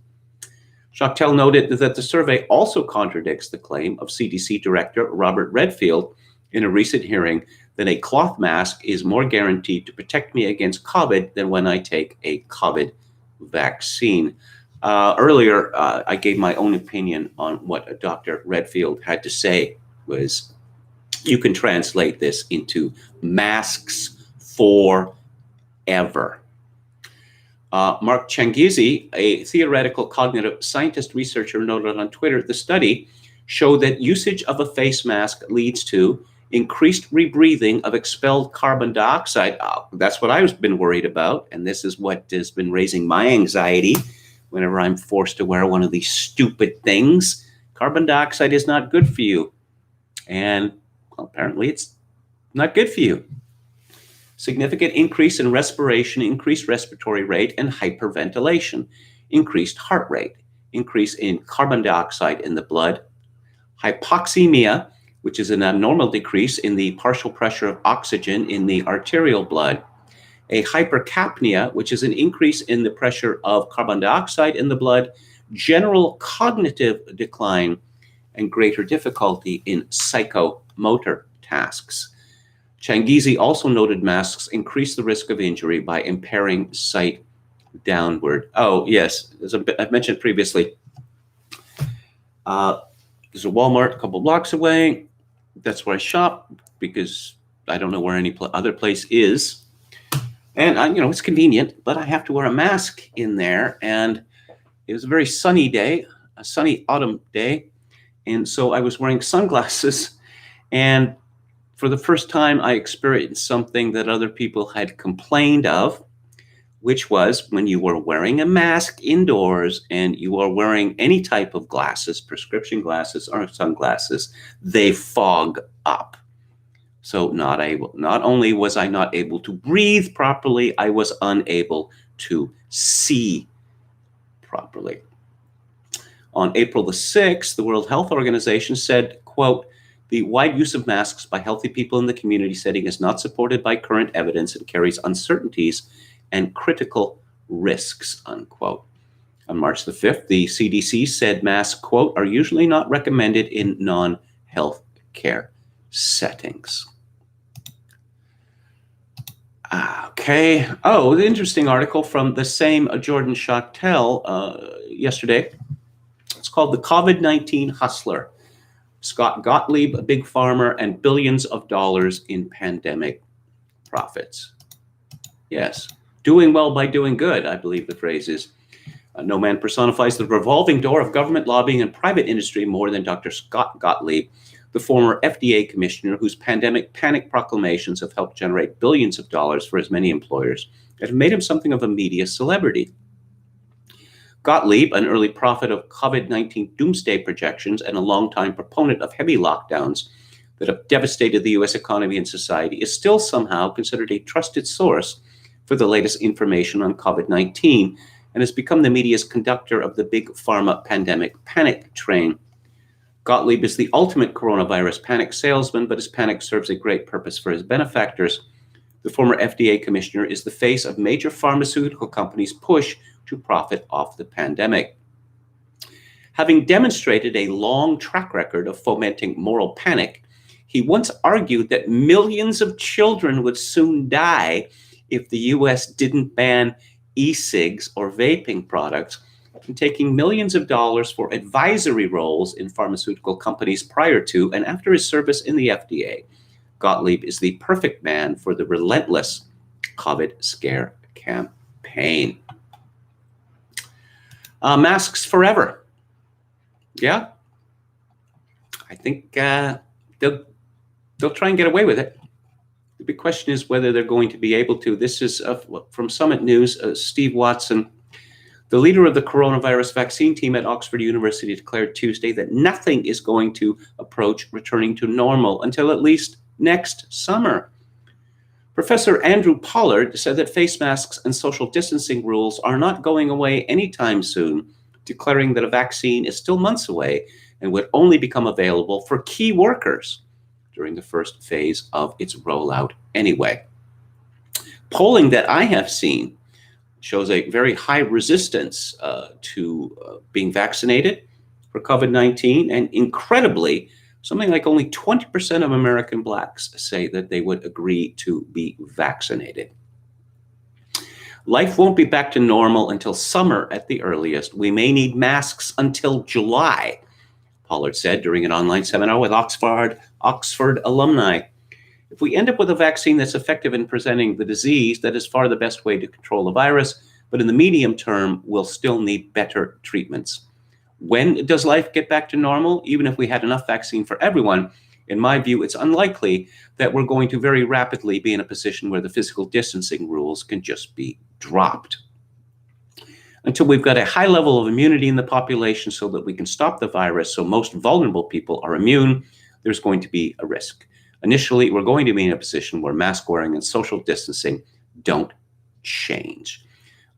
Schachtel noted that the survey also contradicts the claim of CDC Director Robert Redfield in a recent hearing that a cloth mask is more guaranteed to protect me against COVID than when I take a COVID vaccine. Earlier, I gave my own opinion on what Dr. Redfield had to say. Was you can translate this into masks forever. Mark Changizi, a theoretical cognitive scientist researcher, noted on Twitter, the study showed that usage of a face mask leads to increased rebreathing of expelled carbon dioxide. That's what I've been worried about, and this is what has been raising my anxiety whenever I'm forced to wear one of these stupid things. Carbon dioxide is not good for you, and apparently it's not good for you. Significant increase in respiration, increased respiratory rate, and hyperventilation. increased heart rate, increase in carbon dioxide in the blood, hypoxemia, which is an abnormal decrease in the partial pressure of oxygen in the arterial blood, a hypercapnia, which is an increase in the pressure of carbon dioxide in the blood, general cognitive decline, and greater difficulty in psychomotor tasks. Changizi also noted masks increase the risk of injury by impairing sight downward. Oh, yes, as I've mentioned previously, there's a Walmart a couple blocks away. That's where I shop because I don't know where any other place is. And, it's convenient, but I have to wear a mask in there. And it was a very sunny day, a sunny autumn day. And so I was wearing sunglasses. And for the first time, I experienced something that other people had complained of, which was when you were wearing a mask indoors and you are wearing any type of glasses, prescription glasses or sunglasses, they fog up. So not only was I not able to breathe properly, I was unable to see properly. On April the 6th, the World Health Organization said, quote, "The wide use of masks by healthy people in the community setting is not supported by current evidence and carries uncertainties and critical risks," unquote. On March the 5th, the CDC said masks, quote, "are usually not recommended in non-health care settings." Okay. Oh, the interesting article from the same Jordan Schachtel yesterday. It's called "The COVID-19 Hustler. Scott Gottlieb, Big Pharma, and Billions of Dollars in Pandemic Profits." Yes. Doing well by doing good, I believe the phrase is. No man personifies the revolving door of government lobbying and private industry more than Dr. Scott Gottlieb, the former FDA commissioner whose pandemic panic proclamations have helped generate billions of dollars for his many employers and have made him something of a media celebrity. Gottlieb, an early prophet of COVID-19 doomsday projections and a longtime proponent of heavy lockdowns that have devastated the U.S. economy and society, is still somehow considered a trusted source for the latest information on COVID-19 and has become the media's conductor of the big pharma pandemic panic train. Gottlieb is the ultimate coronavirus panic salesman, but his panic serves a great purpose for his benefactors. The former FDA commissioner is the face of major pharmaceutical companies' push to profit off the pandemic. Having demonstrated a long track record of fomenting moral panic, he once argued that millions of children would soon die if the U.S. didn't ban e-cigs or vaping products, and taking millions of dollars for advisory roles in pharmaceutical companies prior to and after his service in the FDA. Gottlieb is the perfect man for the relentless COVID scare campaign. Masks forever. Yeah. I think they'll try and get away with it. The big question is whether they're going to be able to. This is from Summit News. Steve Watson, the leader of the coronavirus vaccine team at Oxford University, declared Tuesday that nothing is going to approach returning to normal until at least next summer. Professor Andrew Pollard said that face masks and social distancing rules are not going away anytime soon, declaring that a vaccine is still months away and would only become available for key workers during the first phase of its rollout anyway. Polling that I have seen shows a very high resistance to being vaccinated for COVID-19, and incredibly, something like only 20% of American Blacks say that they would agree to be vaccinated. Life won't be back to normal until summer at the earliest. We may need masks until July, Pollard said during an online seminar with Oxford alumni. If we end up with a vaccine that's effective in preventing the disease, that is far the best way to control the virus, but in the medium term, we'll still need better treatments. When does life get back to normal? Even if we had enough vaccine for everyone, in my view, it's unlikely that we're going to very rapidly be in a position where the physical distancing rules can just be dropped. Until we've got a high level of immunity in the population so that we can stop the virus so most vulnerable people are immune, there's going to be a risk. Initially, we're going to be in a position where mask wearing and social distancing don't change.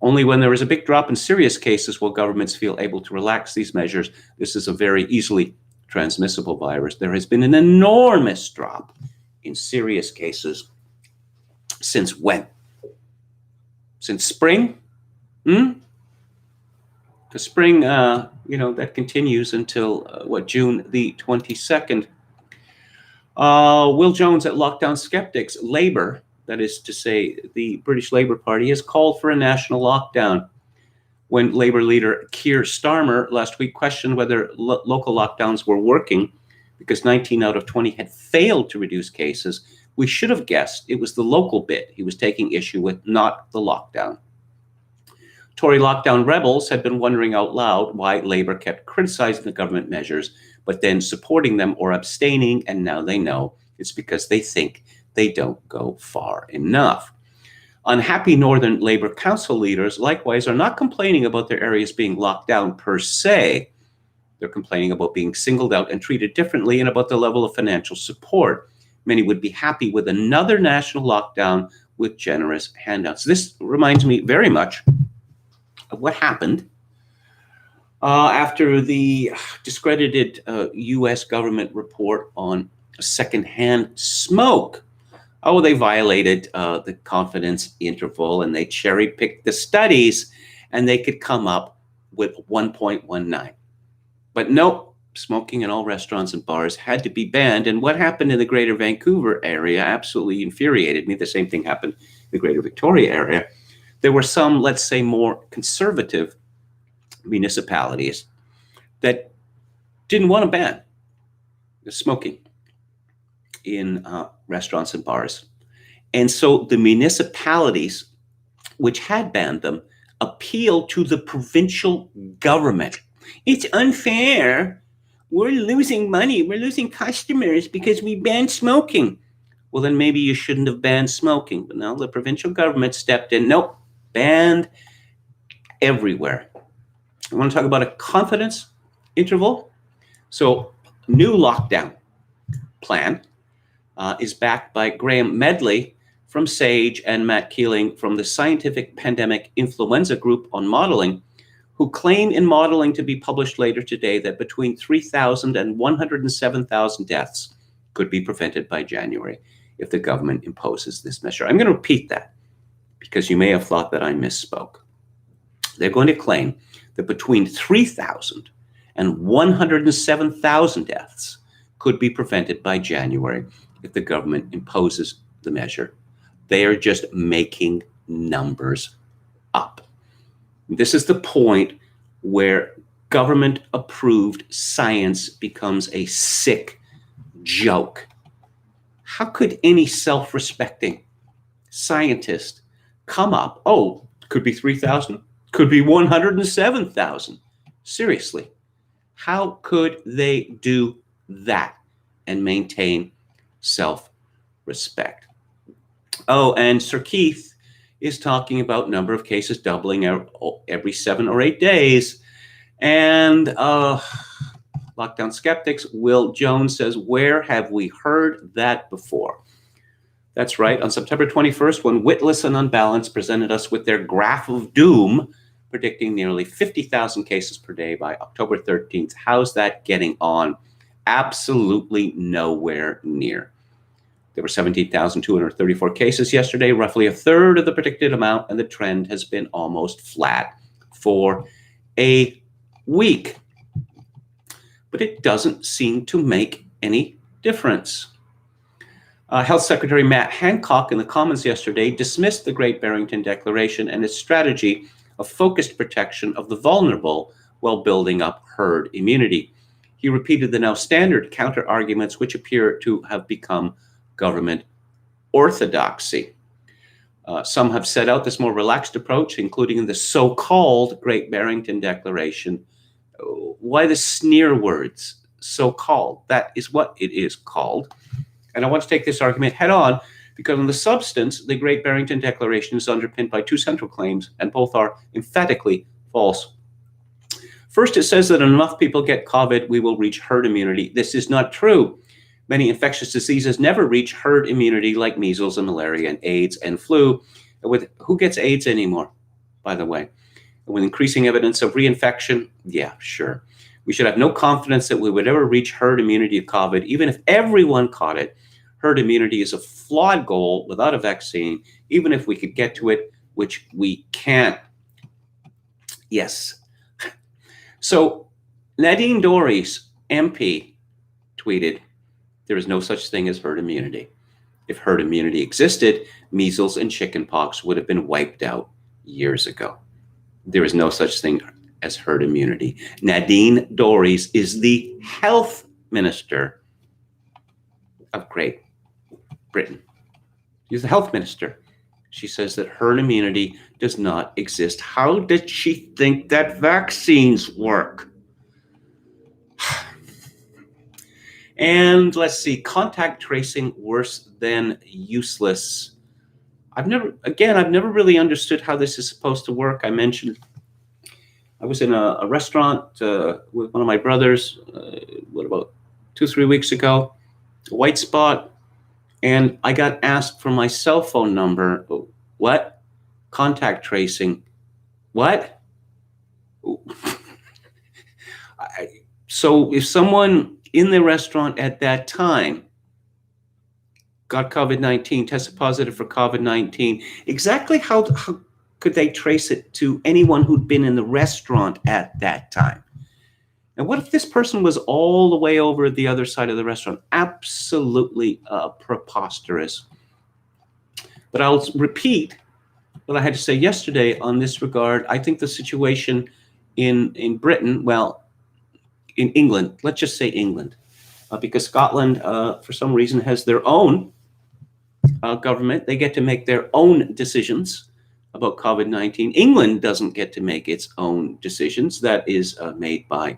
Only when there is a big drop in serious cases will governments feel able to relax these measures. This is a very easily transmissible virus. There has been an enormous drop in serious cases since when? Since spring? The spring, that continues until, June the 22nd. Will Jones at Lockdown Skeptics, Labour, that is to say the British Labour Party, has called for a national lockdown. When Labour leader Keir Starmer last week questioned whether local lockdowns were working because 19 out of 20 had failed to reduce cases, we should have guessed it was the local bit he was taking issue with, not the lockdown. Tory lockdown rebels had been wondering out loud why Labour kept criticizing the government measures, but then supporting them or abstaining, and now they know it's because they think they don't go far enough. Unhappy Northern Labour Council leaders, likewise, are not complaining about their areas being locked down per se. They're complaining about being singled out and treated differently and about the level of financial support. Many would be happy with another national lockdown with generous handouts. This reminds me very much of what happened after the discredited U.S. government report on secondhand smoke. Oh, they violated the confidence interval and they cherry-picked the studies and they could come up with 1.19. But nope, smoking in all restaurants and bars had to be banned. And what happened in the Greater Vancouver area absolutely infuriated me. The same thing happened in the Greater Victoria area. There were some, let's say, more conservative municipalities that didn't want to ban the smoking in restaurants and bars. And so the municipalities which had banned them appealed to the provincial government. It's unfair. We're losing money. We're losing customers because we banned smoking. Well, then maybe you shouldn't have banned smoking. But now the provincial government stepped in. Nope, banned everywhere. I want to talk about a confidence interval. So new lockdown plan is backed by Graham Medley from SAGE and Matt Keeling from the Scientific Pandemic Influenza Group on Modeling, who claim in modeling to be published later today that between 3,000 and 107,000 deaths could be prevented by January if the government imposes this measure. I'm going to repeat that because you may have thought that I misspoke. They're going to claim that between 3,000 and 107,000 deaths could be prevented by January if the government imposes the measure. They are just making numbers up. This is the point where government-approved science becomes a sick joke. How could any self-respecting scientist come up, could be 3,000, could be 107,000? Seriously, how could they do that and maintain self-respect? Oh, and Sir Keith is talking about number of cases doubling every 7 or 8 days. And Lockdown Skeptics, Will Jones says, where have we heard that before? That's right. On September 21st, when Witless and Unbalanced presented us with their graph of doom, predicting nearly 50,000 cases per day by October 13th. How's that getting on? Absolutely nowhere near. There were 17,234 cases yesterday, roughly a third of the predicted amount, and the trend has been almost flat for a week. But it doesn't seem to make any difference. Health Secretary Matt Hancock in the Commons yesterday dismissed the Great Barrington Declaration and its strategy of focused protection of the vulnerable while building up herd immunity. He repeated the now standard counter-arguments which appear to have become government orthodoxy. Some have set out this more relaxed approach, including the so-called Great Barrington Declaration. Why the sneer words, so-called? That is what it is called. And I want to take this argument head on because on the substance, the Great Barrington Declaration is underpinned by two central claims, and both are emphatically false. First, it says that enough people get COVID, we will reach herd immunity. This is not true. Many infectious diseases never reach herd immunity like measles and malaria and AIDS and flu. Who gets AIDS anymore? by the way. With increasing evidence of reinfection, yeah, sure. We should have no confidence that we would ever reach herd immunity of COVID, even if everyone caught it. Herd immunity is a flawed goal without a vaccine, even if we could get to it, which we can't. Yes. So Nadine Dorries, MP, tweeted, "There is no such thing as herd immunity. If herd immunity existed, measles and chickenpox would have been wiped out years ago. There is no such thing as herd immunity." Nadine Dorries is the health minister of Great Britain. She's the health minister. She says that herd immunity does not exist. How did she think that vaccines work? And let's see, contact tracing worse than useless. I've never really understood how this is supposed to work. I mentioned I was in a restaurant with one of my brothers, about 2-3 weeks ago, a White Spot, and I got asked for my cell phone number. What? Contact tracing. What? So if someone in the restaurant at that time got COVID-19, tested positive for COVID-19, exactly how could they trace it to anyone who'd been in the restaurant at that time? And what if this person was all the way over the other side of the restaurant? Absolutely preposterous. But I'll repeat what I had to say yesterday on this regard. I think the situation in Britain, well, in England, let's just say England, because Scotland, for some reason, has their own government. They get to make their own decisions about COVID-19. England doesn't get to make its own decisions. That is made by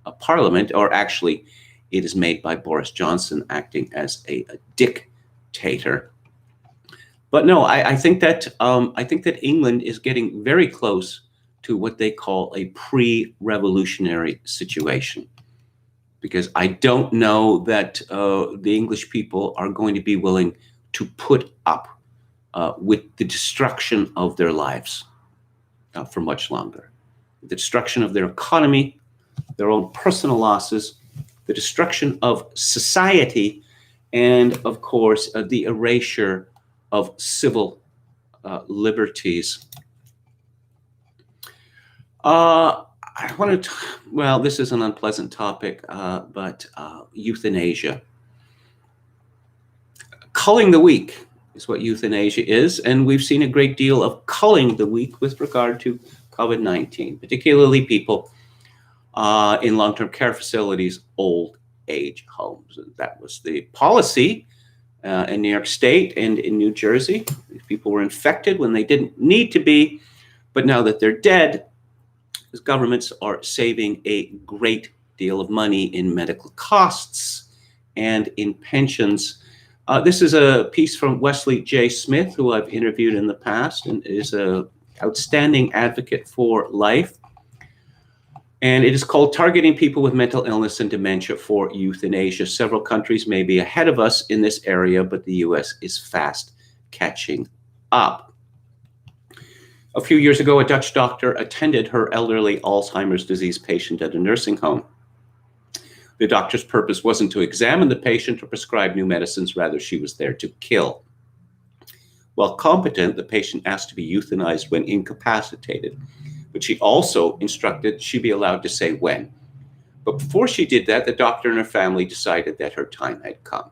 a parliament, or actually it is made by Boris Johnson acting as a dictator. But no, I think that England is getting very close to what they call a pre-revolutionary situation, because I don't know that the English people are going to be willing to put up with the destruction of their lives for much longer. The destruction of their economy, their own personal losses, the destruction of society, and of course, the erasure of civil liberties. I want to, well, this is an unpleasant topic, but euthanasia. Culling the weak is what euthanasia is, and we've seen a great deal of culling the weak with regard to COVID-19, particularly people in long-term care facilities, old age homes. And that was the policy in New York State and in New Jersey. These people were infected when they didn't need to be, but now that they're dead, these governments are saving a great deal of money in medical costs and in pensions. This is a piece from Wesley J. Smith, who I've interviewed in the past and is an outstanding advocate for life. And it is called Targeting People with Mental Illness and Dementia for Euthanasia. Several countries may be ahead of us in this area, but the US is fast catching up. A few years ago, a Dutch doctor attended her elderly Alzheimer's disease patient at a nursing home. The doctor's purpose wasn't to examine the patient or prescribe new medicines, rather she was there to kill. While competent, the patient asked to be euthanized when incapacitated, but she also instructed she be allowed to say when. But before she did that, the doctor and her family decided that her time had come.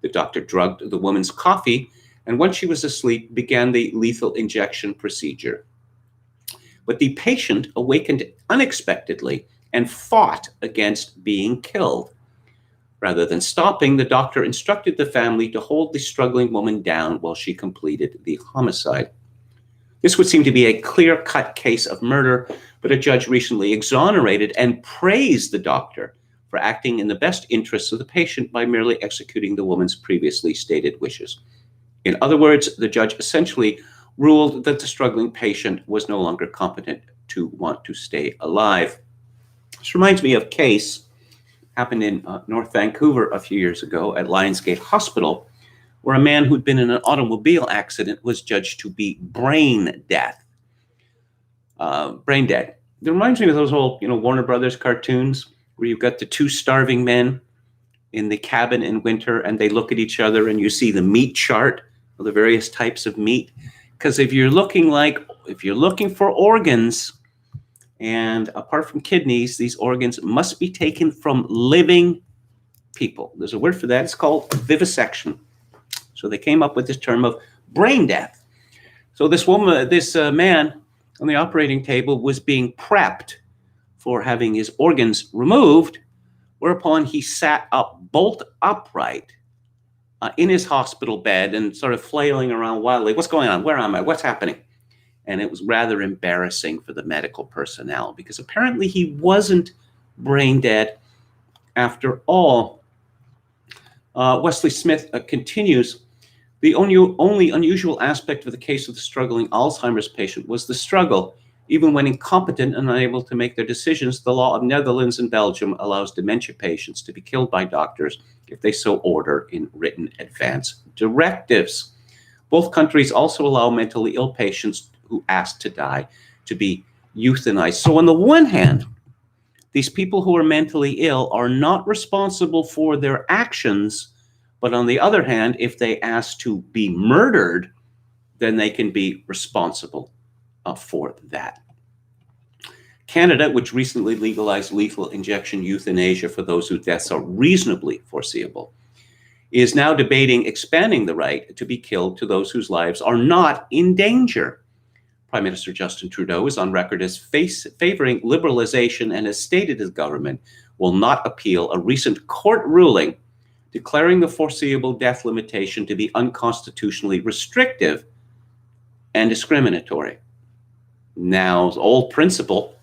The doctor drugged the woman's coffee, and once she was asleep, began the lethal injection procedure. But the patient awakened unexpectedly and fought against being killed. Rather than stopping, the doctor instructed the family to hold the struggling woman down while she completed the homicide. This would seem to be a clear-cut case of murder, but a judge recently exonerated and praised the doctor for acting in the best interests of the patient by merely executing the woman's previously stated wishes. In other words, the judge essentially ruled that the struggling patient was no longer competent to want to stay alive. This reminds me of a case happened in North Vancouver a few years ago at Lionsgate Hospital, where a man who'd been in an automobile accident was judged to be brain dead. brain dead. It reminds me of those old, Warner Brothers cartoons where you've got the two starving men in the cabin in winter, and they look at each other, and you see the meat chart of the various types of meat. Because if you're looking for organs, and apart from kidneys, these organs must be taken from living people. There's a word for that. It's called vivisection. So they came up with this term of brain death. So this man on the operating table was being prepped for having his organs removed, whereupon he sat up bolt upright in his hospital bed and sort of flailing around wildly. What's going on? Where am I? What's happening? And it was rather embarrassing for the medical personnel because apparently he wasn't brain dead after all. Wesley Smith continues, the only unusual aspect of the case of the struggling Alzheimer's patient was the struggle. Even when incompetent and unable to make their decisions, the law of Netherlands and Belgium allows dementia patients to be killed by doctors if they so order in written advance directives. Both countries also allow mentally ill patients who ask to die to be euthanized. So on the one hand, these people who are mentally ill are not responsible for their actions, but on the other hand, if they ask to be murdered, then they can be responsible for that. Canada, which recently legalized lethal injection euthanasia for those whose deaths are reasonably foreseeable, is now debating expanding the right to be killed to those whose lives are not in danger. Prime Minister Justin Trudeau is on record as favoring liberalization and has stated his government will not appeal a recent court ruling declaring the foreseeable death limitation to be unconstitutionally restrictive and discriminatory. Now, the old principle,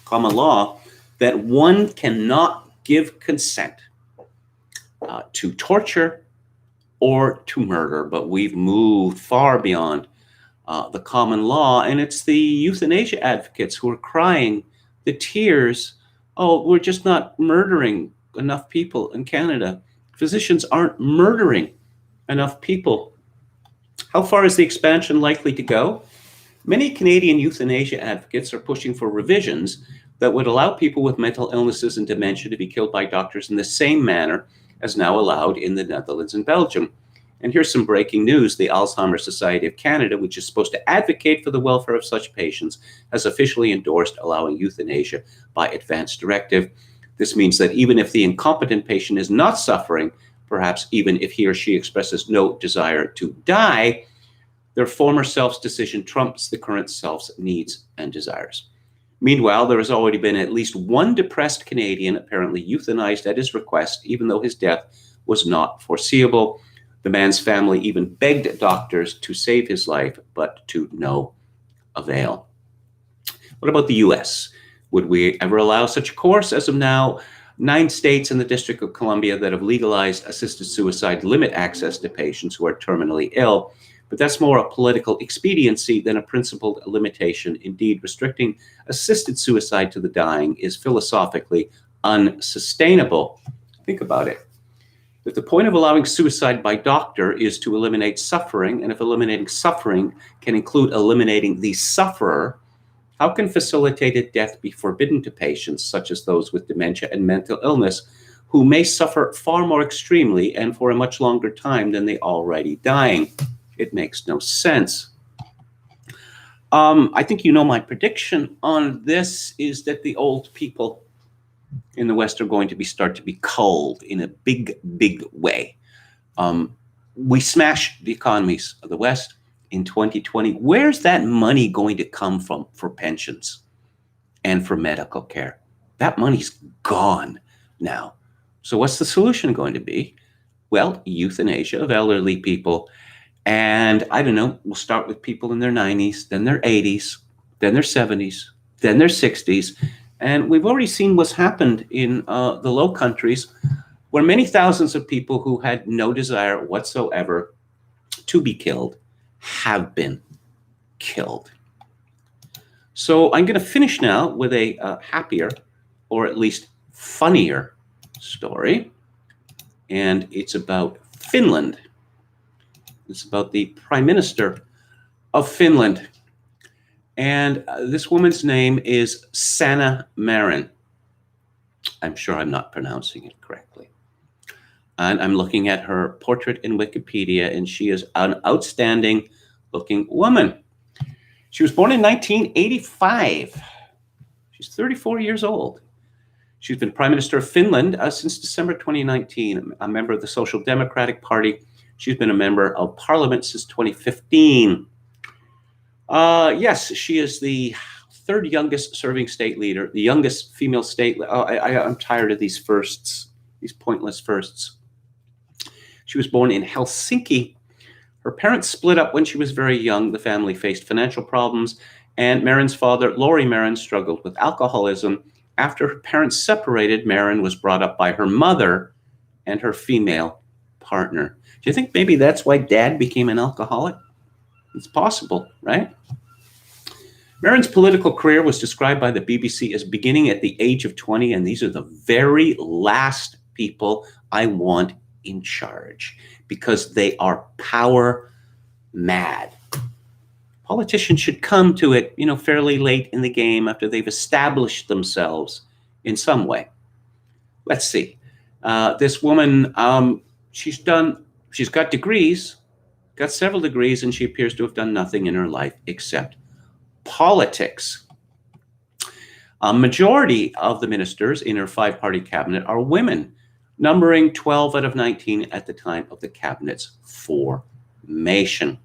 common law, that one cannot give consent to torture or to murder, but we've moved far beyond the common law, and it's the euthanasia advocates who are crying the tears. Oh, we're just not murdering enough people in Canada. Physicians aren't murdering enough people. How far is the expansion likely to go? Many Canadian euthanasia advocates are pushing for revisions that would allow people with mental illnesses and dementia to be killed by doctors in the same manner as now allowed in the Netherlands and Belgium. And here's some breaking news. The Alzheimer's Society of Canada, which is supposed to advocate for the welfare of such patients, has officially endorsed allowing euthanasia by advance directive. This means that even if the incompetent patient is not suffering, perhaps even if he or she expresses no desire to die, their former self's decision trumps the current self's needs and desires. Meanwhile, there has already been at least one depressed Canadian apparently euthanized at his request, even though his death was not foreseeable. The man's family even begged doctors to save his life, but to no avail. What about the US? Would we ever allow such a course? As of now, 9 states and the District of Columbia that have legalized assisted suicide limit access to patients who are terminally ill, but that's more a political expediency than a principled limitation. Indeed, restricting assisted suicide to the dying is philosophically unsustainable. Think about it. If the point of allowing suicide by doctor is to eliminate suffering, and if eliminating suffering can include eliminating the sufferer, how can facilitated death be forbidden to patients such as those with dementia and mental illness who may suffer far more extremely and for a much longer time than the already dying? It makes no sense. I think you know my prediction on this is that the old people in the West are going to start to be culled in a big, big way. We smashed the economies of the West in 2020. Where's that money going to come from for pensions and for medical care? That money's gone now. So what's the solution going to be? Well, euthanasia of elderly people. And I don't know, we'll start with people in their 90s, then their 80s, then their 70s, then their 60s. And we've already seen what's happened in the Low Countries, where many thousands of people who had no desire whatsoever to be killed have been killed. So I'm going to finish now with a happier, or at least funnier story. And it's about Finland. It's about the Prime Minister of Finland. And this woman's name is Sanna Marin. I'm sure I'm not pronouncing it correctly. And I'm looking at her portrait in Wikipedia, and she is an outstanding looking woman. She was born in 1985. She's 34 years old. She's been Prime Minister of Finland since December 2019, a member of the Social Democratic Party. She's been a member of Parliament since 2015. Yes, she is the third youngest serving state leader, the youngest female state. I'm tired of these firsts, these pointless firsts. She was born in Helsinki. Her parents split up when she was very young. The family faced financial problems, and Marin's father, Lauri Marin, struggled with alcoholism. After her parents separated, Marin was brought up by her mother and her female partner. Do you think maybe that's why Dad became an alcoholic? It's possible, right? Marin's political career was described by the BBC as beginning at the age of 20, and these are the very last people I want in charge because they are power mad. Politicians should come to it, fairly late in the game after they've established themselves in some way. Let's see. This woman, she's got degrees, got several degrees, and she appears to have done nothing in her life except politics. A majority of the ministers in her five-party cabinet are women, numbering 12 out of 19 at the time of the cabinet's formation.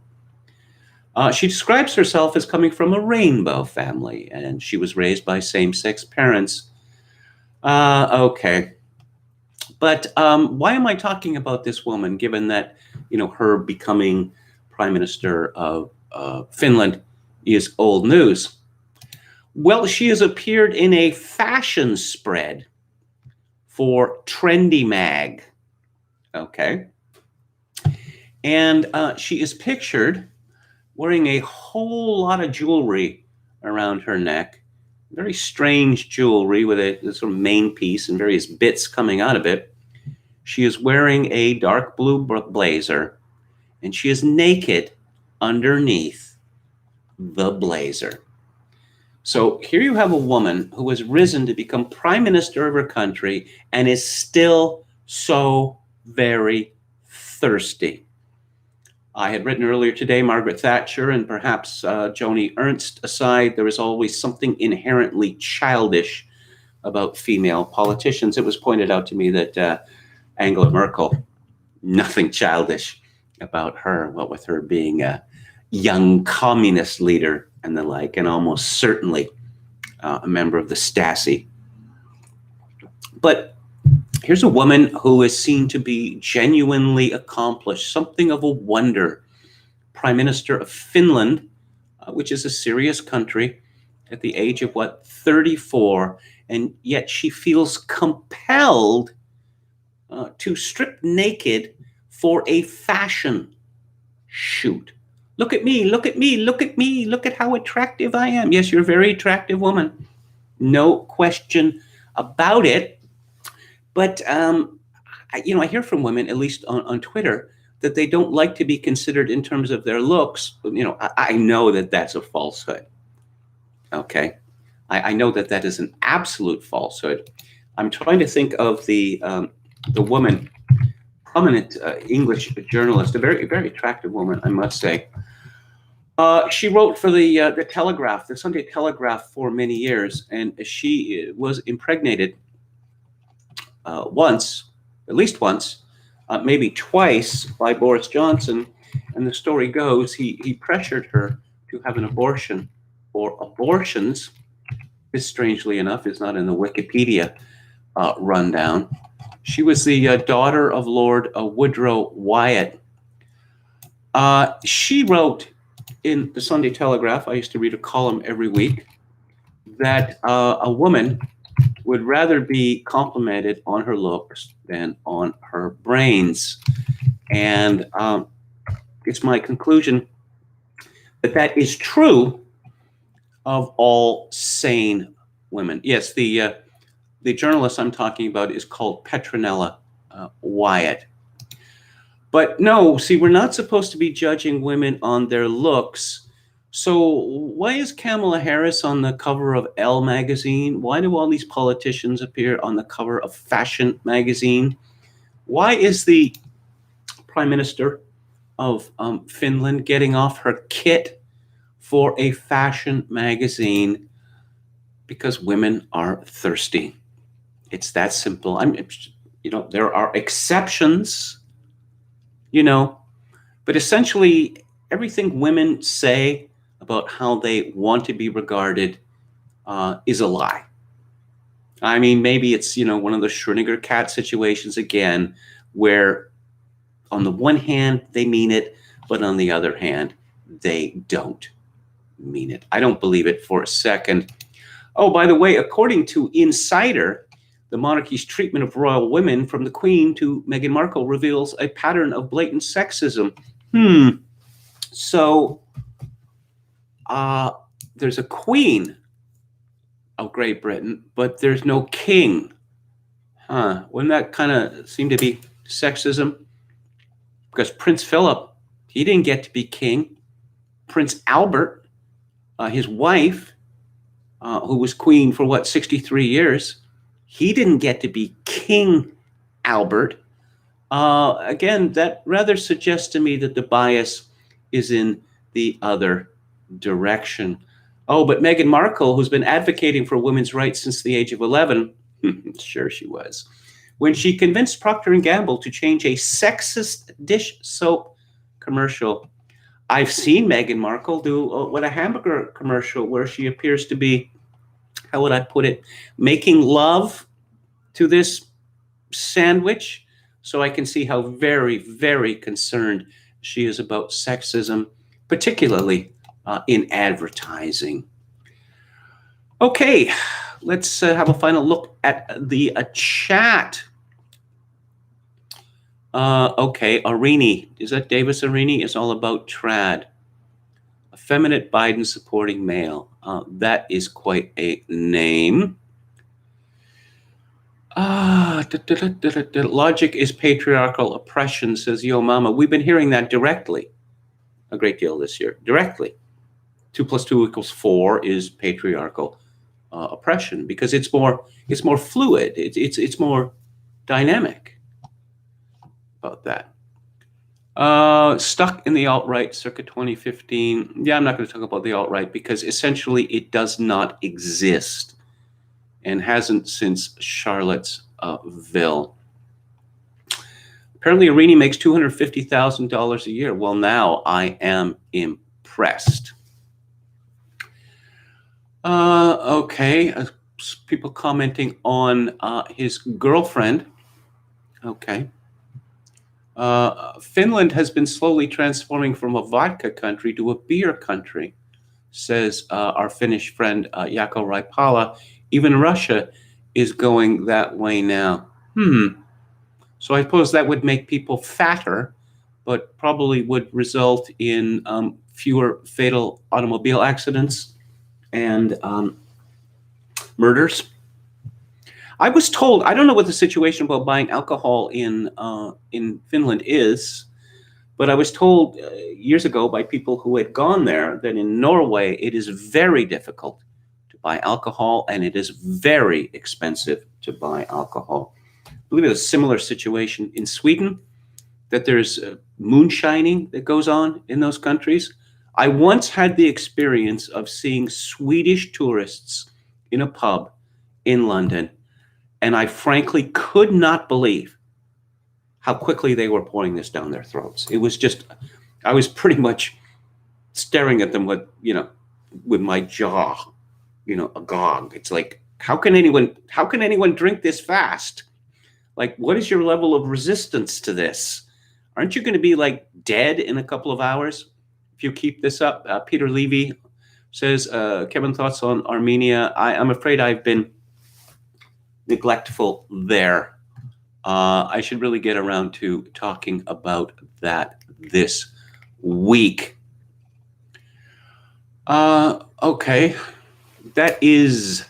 She describes herself as coming from a rainbow family, and she was raised by same-sex parents. Okay. But why am I talking about this woman, given that, her becoming Prime Minister of Finland is old news? Well, she has appeared in a fashion spread for Trendy Mag. Okay. And she is pictured wearing a whole lot of jewelry around her neck, very strange jewelry with a sort of main piece and various bits coming out of it. She is wearing a dark blue blazer, and she is naked underneath the blazer. So here you have a woman who has risen to become Prime Minister of her country and is still so very thirsty. I had written earlier today, Margaret Thatcher and perhaps Joni Ernst aside, there is always something inherently childish about female politicians. It was pointed out to me that Angela Merkel, nothing childish about her, what with her being a young communist leader and the like, and almost certainly a member of the Stasi. But here's a woman who is seen to be genuinely accomplished, something of a wonder. Prime Minister of Finland, which is a serious country, at the age of 34, and yet she feels compelled to strip naked for a fashion shoot. Look at me, look at me, look at me, look at how attractive I am. Yes, you're a very attractive woman. No question about it. But, I hear from women, at least on Twitter, that they don't like to be considered in terms of their looks. I know that that's a falsehood. Okay. I know that that is an absolute falsehood. I'm trying to think of the woman, prominent English journalist, a very, very attractive woman, I must say. She wrote for the Telegraph, the Sunday Telegraph, for many years, and she was impregnated once, at least once, maybe twice, by Boris Johnson. And the story goes he pressured her to have an abortion, or abortions. This, strangely enough, is not in the Wikipedia rundown. She was the daughter of Lord Woodrow Wyatt. She wrote in the Sunday Telegraph, I used to read a column every week, that a woman would rather be complimented on her looks than on her brains. And it's my conclusion that that is true of all sane women. Yes, the journalist I'm talking about is called Petronella Wyatt. But no, see, we're not supposed to be judging women on their looks So why is Kamala Harris on the cover of Elle magazine? Why do all these politicians appear on the cover of Fashion magazine? Why is the Prime Minister of Finland getting off her kit for a fashion magazine? Because women are thirsty. It's that simple. There are exceptions, but essentially everything women say about how they want to be regarded is a lie. I mean, maybe it's, one of the Schrödinger cat situations again, where on the one hand, they mean it, but on the other hand, they don't mean it. I don't believe it for a second. Oh, by the way, according to Insider, the monarchy's treatment of royal women, from the Queen to Meghan Markle, reveals a pattern of blatant sexism. So there's a Queen of Great Britain, but there's no king. Wouldn't that kind of seem to be sexism? Because Prince Philip, he didn't get to be king. Prince Albert, his wife, who was queen for 63 years, he didn't get to be King Albert. Again, that rather suggests to me that the bias is in the other direction. Oh, but Meghan Markle, who's been advocating for women's rights since the age of 11, sure she was, when she convinced Procter & Gamble to change a sexist dish soap commercial. I've seen Meghan Markle do a hamburger commercial where she appears to be, how would I put it, making love to this sandwich. So I can see how very, very concerned she is about sexism, particularly in advertising. Okay, let's have a final look at the chat. Okay, Arini. Is that Davis Arini? It's all about trad. Effeminate Biden supporting male. That is quite a name. Logic is patriarchal oppression, says Yo Mama. We've been hearing that directly a great deal this year. Directly. 2 + 2 = 4 is patriarchal oppression, because it's more fluid. It's more dynamic about that. Stuck in the alt-right circa 2015. Yeah, I'm not going to talk about the alt-right because essentially it does not exist and hasn't since Charlottesville. Apparently, Arini makes $250,000 a year. Well, now I am impressed. Okay, people commenting on his girlfriend. Okay. Finland has been slowly transforming from a vodka country to a beer country, says our Finnish friend Jaakko Raipala. Even Russia is going that way now. So I suppose that would make people fatter, but probably would result in fewer fatal automobile accidents and murders. I was told, I don't know what the situation about buying alcohol in Finland is, but I was told years ago by people who had gone there that in Norway it is very difficult to buy alcohol and it is very expensive to buy alcohol. I believe there's a similar situation in Sweden, that there's moonshining that goes on in those countries. I once had the experience of seeing Swedish tourists in a pub in London, and I frankly could not believe how quickly they were pouring this down their throats. It was just, I was pretty much staring at them with my jaw, agog. It's like, how can anyone drink this fast? Like, what is your level of resistance to this? Aren't you going to be like dead in a couple of hours if you keep this up? Peter Levy says, Kevin, thoughts on Armenia? I'm afraid I've been neglectful there. I should really get around to talking about that this week. Okay, that's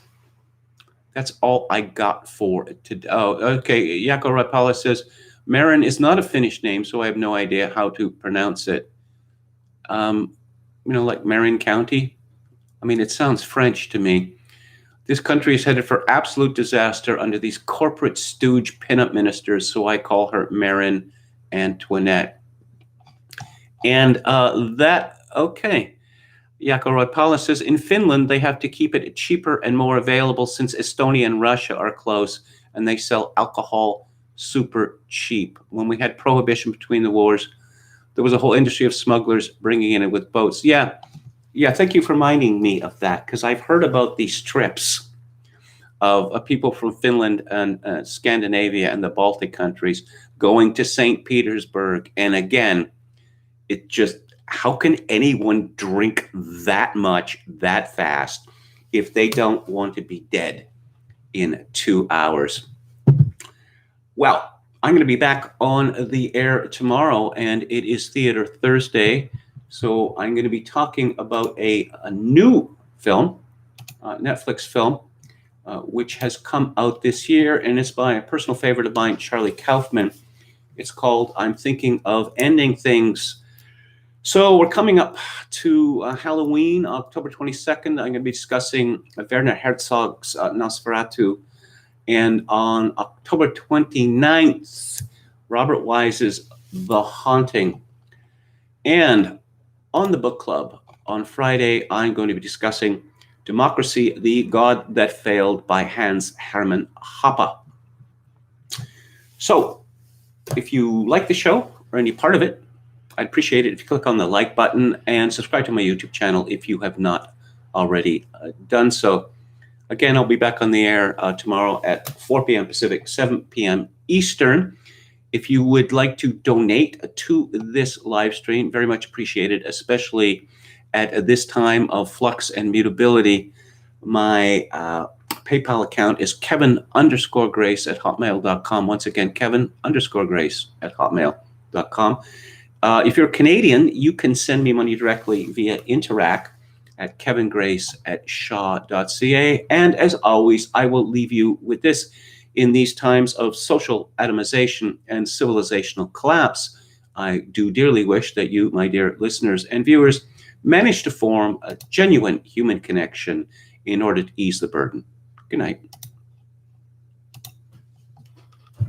all I got for today. Oh, okay. Jaakko Raipala says, Marin is not a Finnish name, so I have no idea how to pronounce it. like Marin County. I mean, it sounds French to me. This country is headed for absolute disaster under these corporate stooge pinup ministers, so I call her Marin Antoinette. And okay. Jaakko Roipala says, in Finland, they have to keep it cheaper and more available since Estonia and Russia are close, and they sell alcohol super cheap. When we had prohibition between the wars, there was a whole industry of smugglers bringing in it with boats. Yeah, thank you for reminding me of that, because I've heard about these trips of people from Finland and Scandinavia and the Baltic countries going to St. Petersburg. And again, it just, how can anyone drink that much that fast if they don't want to be dead in 2 hours? Well, I'm going to be back on the air tomorrow, and it is Theater Thursday. So I'm going to be talking about a new film, Netflix film, which has come out this year, and it's by a personal favorite of mine, Charlie Kaufman. It's called I'm Thinking of Ending Things. So we're coming up to Halloween, October 22nd. I'm going to be discussing Werner Herzog's Nosferatu. And on October 29th, Robert Wise's The Haunting. And on the book club on Friday, I'm going to be discussing Democracy, the God That Failed by Hans Hermann Hoppe. So if you like the show or any part of it, I'd appreciate it if you click on the like button and subscribe to my YouTube channel if you have not already done so. Again, I'll be back on the air tomorrow at 4 p.m. Pacific, 7 p.m. Eastern. If you would like to donate to this live stream, very much appreciated, especially at this time of flux and mutability. My PayPal account is Kevin_Grace@hotmail.com. Once again, Kevin_Grace@hotmail.com. If you're Canadian, you can send me money directly via Interac at kevingrace@shaw.ca. And as always, I will leave you with this. In these times of social atomization and civilizational collapse, I do dearly wish that you, my dear listeners and viewers, manage to form a genuine human connection in order to ease the burden. Good night.